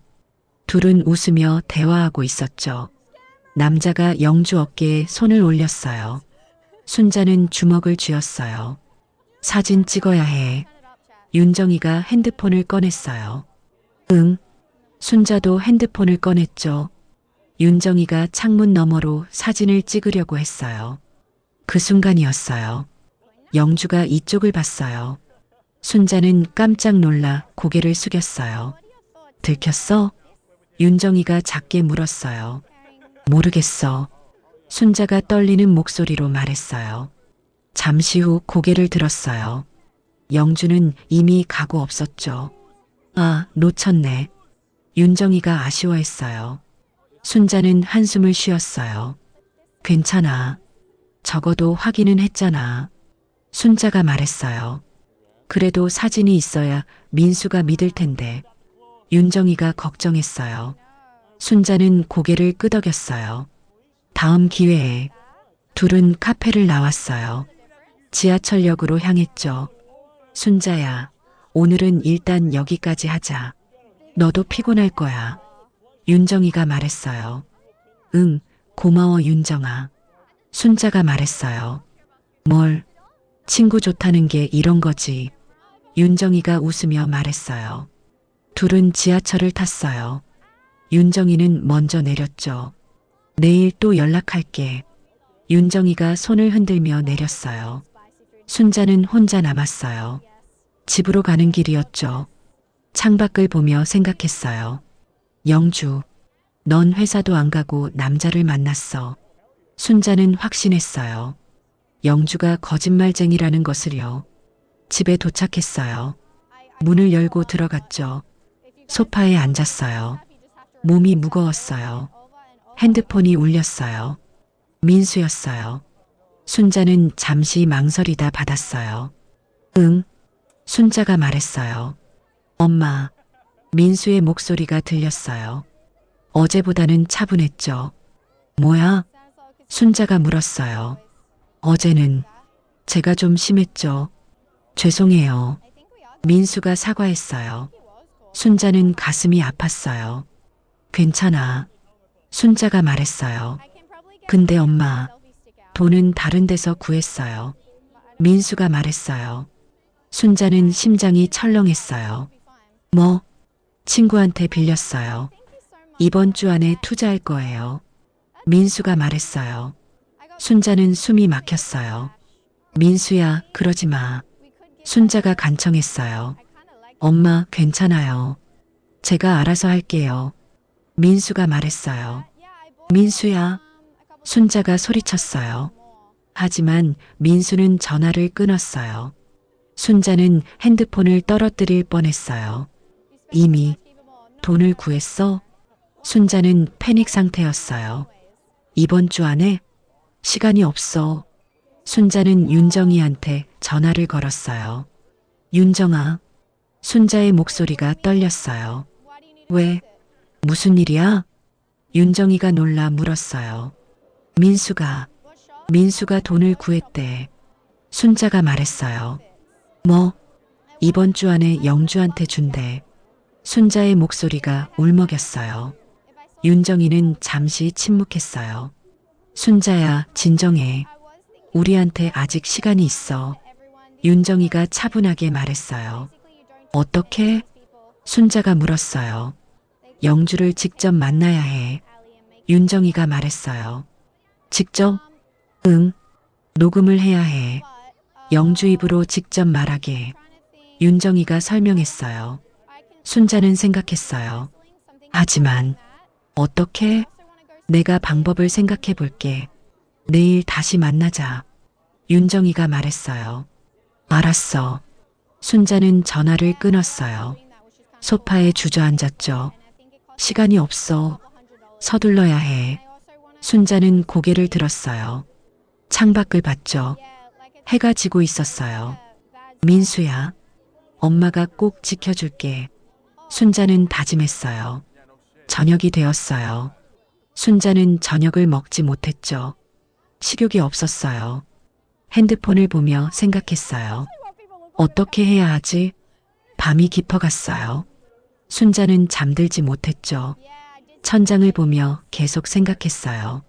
S1: 둘은 웃으며 대화하고 있었죠. 남자가 영주 어깨에 손을 올렸어요. 순자는 주먹을 쥐었어요. 사진 찍어야 해. 윤정이가 핸드폰을 꺼냈어요. 응. 순자도 핸드폰을 꺼냈죠. 윤정이가 창문 너머로 사진을 찍으려고 했어요. 그 순간이었어요. 영주가 이쪽을 봤어요. 순자는 깜짝 놀라 고개를 숙였어요. 들켰어? 윤정이가 작게 물었어요. 모르겠어. 순자가 떨리는 목소리로 말했어요. 잠시 후 고개를 들었어요. 영주는 이미 가고 없었죠. 아, 놓쳤네. 윤정이가 아쉬워했어요. 순자는 한숨을 쉬었어요. 괜찮아. 적어도 확인은 했잖아. 순자가 말했어요. 그래도 사진이 있어야 민수가 믿을 텐데. 윤정이가 걱정했어요. 순자는 고개를 끄덕였어요. 다음 기회에. 둘은 카페를 나왔어요. 지하철역으로 향했죠. 순자야, 오늘은 일단 여기까지 하자. 너도 피곤할 거야. 윤정이가 말했어요. 응, 고마워 윤정아. 순자가 말했어요. 뭘? 친구 좋다는 게 이런 거지. 윤정이가 웃으며 말했어요. 둘은 지하철을 탔어요. 윤정이는 먼저 내렸죠. 내일 또 연락할게. 윤정이가 손을 흔들며 내렸어요. 순자는 혼자 남았어요. 집으로 가는 길이었죠. 창밖을 보며 생각했어요. 영주, 넌 회사도 안 가고 남자를 만났어. 순자는 확신했어요. 영주가 거짓말쟁이라는 것을요. 집에 도착했어요. 문을 열고 들어갔죠. 소파에 앉았어요. 몸이 무거웠어요. 핸드폰이 울렸어요. 민수였어요. 순자는 잠시 망설이다 받았어요. 응. 순자가 말했어요. 엄마. 민수의 목소리가 들렸어요. 어제보다는 차분했죠. 뭐야? 순자가 물었어요. 어제는 제가 좀 심했죠. 죄송해요. 민수가 사과했어요. 순자는 가슴이 아팠어요. 괜찮아. 순자가 말했어요. 근데 엄마, 돈은 다른 데서 구했어요. 민수가 말했어요. 순자는 심장이 철렁했어요. 뭐? 친구한테 빌렸어요. 이번 주 안에 투자할 거예요. 민수가 말했어요. 순자는 숨이 막혔어요. 민수야, 그러지 마. 순자가 간청했어요. 엄마, 괜찮아요. 제가 알아서 할게요. 민수가 말했어요. 민수야. 순자가 소리쳤어요. 하지만 민수는 전화를 끊었어요. 순자는 핸드폰을 떨어뜨릴 뻔했어요. 이미 돈을 구했어? 순자는 패닉 상태였어요. 이번 주 안에? 시간이 없어. 순자는 윤정이한테 전화를 걸었어요. 윤정아. 순자의 목소리가 떨렸어요. 왜? 무슨 일이야? 윤정이가 놀라 물었어요. 민수가 돈을 구했대. 순자가 말했어요. 뭐? 이번 주 안에 영주한테 준대. 순자의 목소리가 울먹였어요. 윤정이는 잠시 침묵했어요. 순자야, 진정해. 우리한테 아직 시간이 있어. 윤정이가 차분하게 말했어요. 어떻게? 순자가 물었어요. 영주를 직접 만나야 해. 윤정이가 말했어요. 직접? 응. 녹음을 해야 해. 영주 입으로 직접 말하게. 윤정이가 설명했어요. 순자는 생각했어요. 하지만 어떻게? 내가 방법을 생각해 볼게. 내일 다시 만나자. 윤정이가 말했어요. 알았어. 순자는 전화를 끊었어요. 소파에 주저앉았죠. 시간이 없어. 서둘러야 해. 순자는 고개를 들었어요. 창밖을 봤죠. 해가 지고 있었어요. 민수야. 엄마가 꼭 지켜줄게. 순자는 다짐했어요. 저녁이 되었어요. 순자는 저녁을 먹지 못했죠. 식욕이 없었어요. 핸드폰을 보며 생각했어요. 어떻게 해야 하지? 밤이 깊어갔어요. 순자는 잠들지 못했죠. 천장을 보며 계속 생각했어요.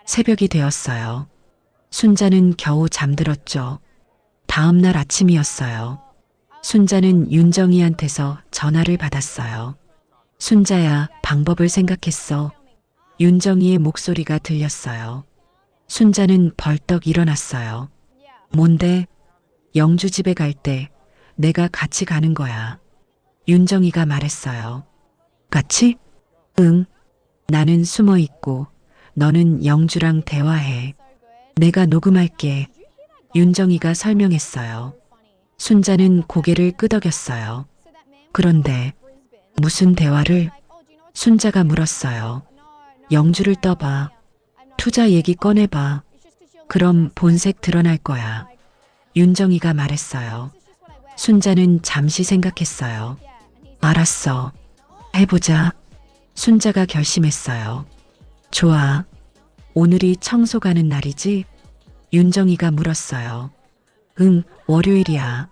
S1: 새벽이 되었어요. 순자는 겨우 잠들었죠. 다음 날 아침이었어요. 순자는 윤정이한테서 전화를 받았어요. 순자야, 방법을 생각했어. 윤정이의 목소리가 들렸어요. 순자는 벌떡 일어났어요. 뭔데? 영주 집에 갈 때 내가 같이 가는 거야. 윤정이가 말했어요. 같이? 응. 나는 숨어 있고 너는 영주랑 대화해. 내가 녹음할게. 윤정이가 설명했어요. 순자는 고개를 끄덕였어요. 그런데 무슨 대화를? 순자가 물었어요. 영주를 떠봐. 투자 얘기 꺼내봐. 그럼 본색 드러날 거야. 윤정이가 말했어요. 순자는 잠시 생각했어요. 알았어. 해보자. 순자가 결심했어요. 좋아. 오늘이 청소 가는 날이지? 윤정이가 물었어요. 응, 월요일이야.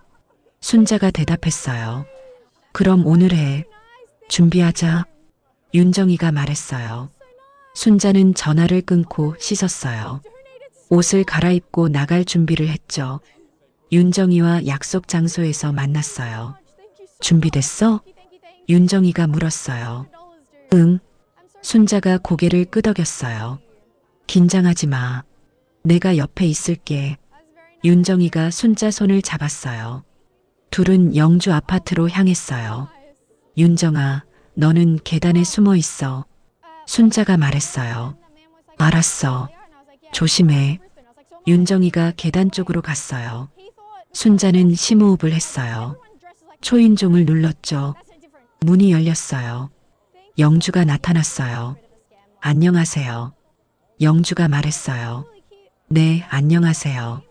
S1: 순자가 대답했어요. 그럼 오늘 해. 준비하자. 윤정이가 말했어요. 순자는 전화를 끊고 씻었어요. 옷을 갈아입고 나갈 준비를 했죠. 윤정이와 약속 장소에서 만났어요. 준비됐어? 윤정이가 물었어요. 응. 순자가 고개를 끄덕였어요. 긴장하지 마. 내가 옆에 있을게. 윤정이가 순자 손을 잡았어요. 둘은 영주 아파트로 향했어요. 윤정아, 너는 계단에 숨어 있어. 순자가 말했어요. 알았어. 조심해. 윤정이가 계단 쪽으로 갔어요. 순자는 심호흡을 했어요. 초인종을 눌렀죠. 문이 열렸어요. 영주가 나타났어요. 안녕하세요. 영주가 말했어요. 네, 안녕하세요.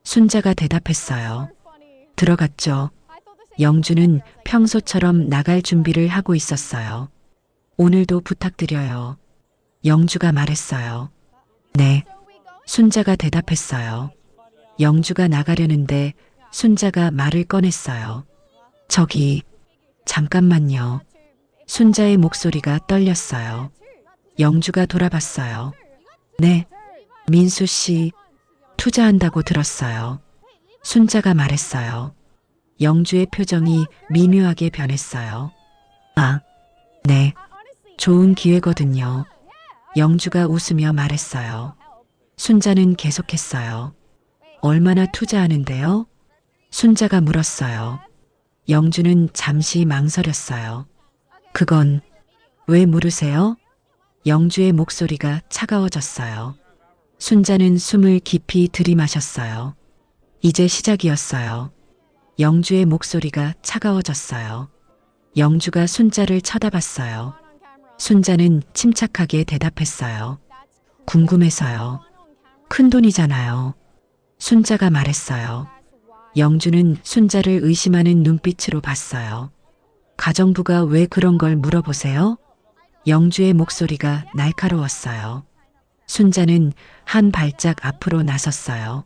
S1: 순자가 대답했어요. 들어갔죠. 영주는 평소처럼 나갈 준비를 하고 있었어요. 오늘도 부탁드려요. 영주가 말했어요. 네. 순자가 대답했어요. 영주가 나가려는데 순자가 말을 꺼냈어요. 저기, 잠깐만요. 순자의 목소리가 떨렸어요. 영주가 돌아봤어요. 네, 민수 씨, 투자한다고 들었어요. 순자가 말했어요. 영주의 표정이 미묘하게 변했어요. 아, 네, 좋은 기회거든요. 영주가 웃으며 말했어요. 순자는 계속했어요. 얼마나 투자하는데요? 순자가 물었어요. 영주는 잠시 망설였어요. 그건 왜 물으세요? 영주의 목소리가 차가워졌어요. 순자는 숨을 깊이 들이마셨어요. 이제 시작이었어요. 영주의 목소리가 차가워졌어요. 영주가 순자를 쳐다봤어요. 순자는 침착하게 대답했어요. 궁금해서요. 큰돈이잖아요. 순자가 말했어요. 영주는 순자를 의심하는 눈빛으로 봤어요. 가정부가 왜 그런 걸 물어보세요? 영주의 목소리가 날카로웠어요. 순자는 한 발짝 앞으로 나섰어요.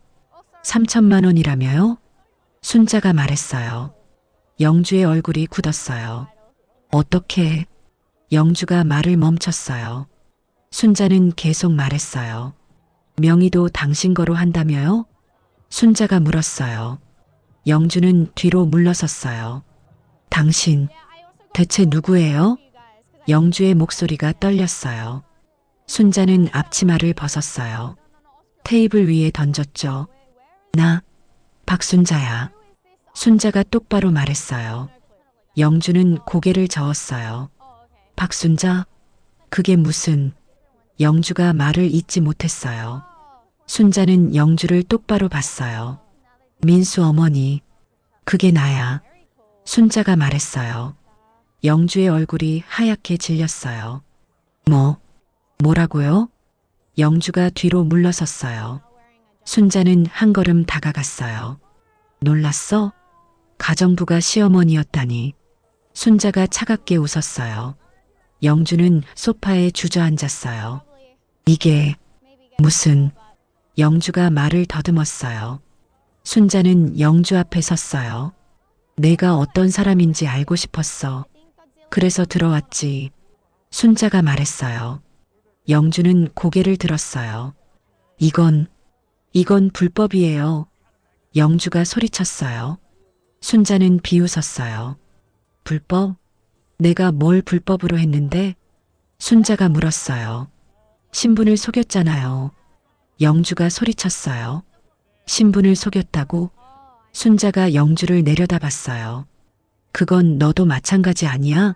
S1: 3천만 원이라며요? 순자가 말했어요. 영주의 얼굴이 굳었어요. 어떻게? 영주가 말을 멈췄어요. 순자는 계속 말했어요. 명의도 당신 거로 한다며요? 순자가 물었어요. 영주는 뒤로 물러섰어요. 당신, 대체 누구예요? 영주의 목소리가 떨렸어요. 순자는 앞치마를 벗었어요. 테이블 위에 던졌죠. 나, 박순자야. 순자가 똑바로 말했어요. 영주는 고개를 저었어요. 박순자? 그게 무슨... 영주가 말을 잇지 못했어요. 순자는 영주를 똑바로 봤어요. 민수 어머니, 그게 나야. 순자가 말했어요. 영주의 얼굴이 하얗게 질렸어요. 뭐라고요? 영주가 뒤로 물러섰어요. 순자는 한 걸음 다가갔어요. 놀랐어? 가정부가 시어머니였다니. 순자가 차갑게 웃었어요. 영주는 소파에 주저앉았어요. 이게 무슨... 영주가 말을 더듬었어요. 순자는 영주 앞에 섰어요. 내가 어떤 사람인지 알고 싶었어. 그래서 들어왔지. 순자가 말했어요. 영주는 고개를 들었어요. 이건 불법이에요. 영주가 소리쳤어요. 순자는 비웃었어요. 불법? 내가 뭘 불법으로 했는데? 순자가 물었어요. 신분을 속였잖아요. 영주가 소리쳤어요. 신분을 속였다고? 순자가 영주를 내려다봤어요. 그건 너도 마찬가지 아니야?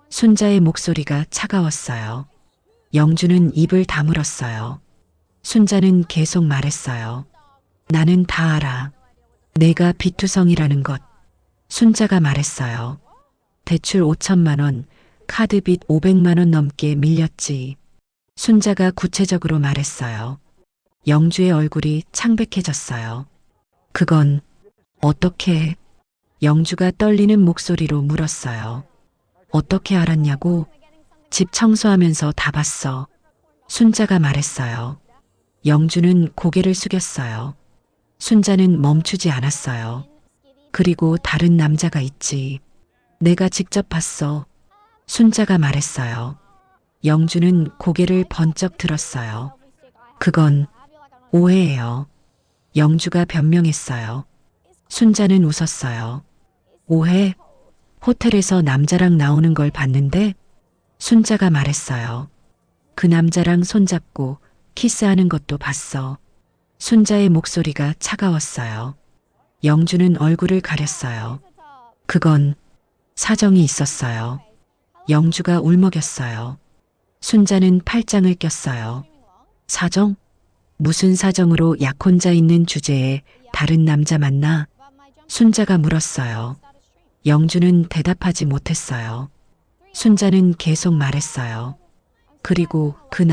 S1: 순자의 목소리가 차가웠어요. 영주는 입을 다물었어요. 순자는 계속 말했어요. 나는 다 알아. 내가 비투성이라는 것. 순자가 말했어요. 대출 5천만 원, 카드빚 500만 원 넘게 밀렸지. 순자가 구체적으로 말했어요. 영주의 얼굴이 창백해졌어요. 그건 어떻게? 영주가 떨리는 목소리로 물었어요. 어떻게 알았냐고? 집 청소하면서 다 봤어. 순자가 말했어요. 영주는 고개를 숙였어요. 순자는 멈추지 않았어요. 그리고 다른 남자가 있지. 내가 직접 봤어. 순자가 말했어요. 영주는 고개를 번쩍 들었어요. 그건 오해예요. 영주가 변명했어요. 순자는 웃었어요. 오해? 호텔에서 남자랑 나오는 걸 봤는데? 순자가 말했어요. 그 남자랑 손잡고 키스하는 것도 봤어. 순자의 목소리가 차가웠어요. 영주는 얼굴을 가렸어요. 그건 사정이 있었어요. 영주가 울먹였어요. 순자는 팔짱을 꼈어요. 사정? 무슨 사정으로 약혼자 있는 주제에 다른 남자 만나? 순자가 물었어요. 영주는 대답하지 못했어요. 순자는 계속 말했어요. 그리고 그날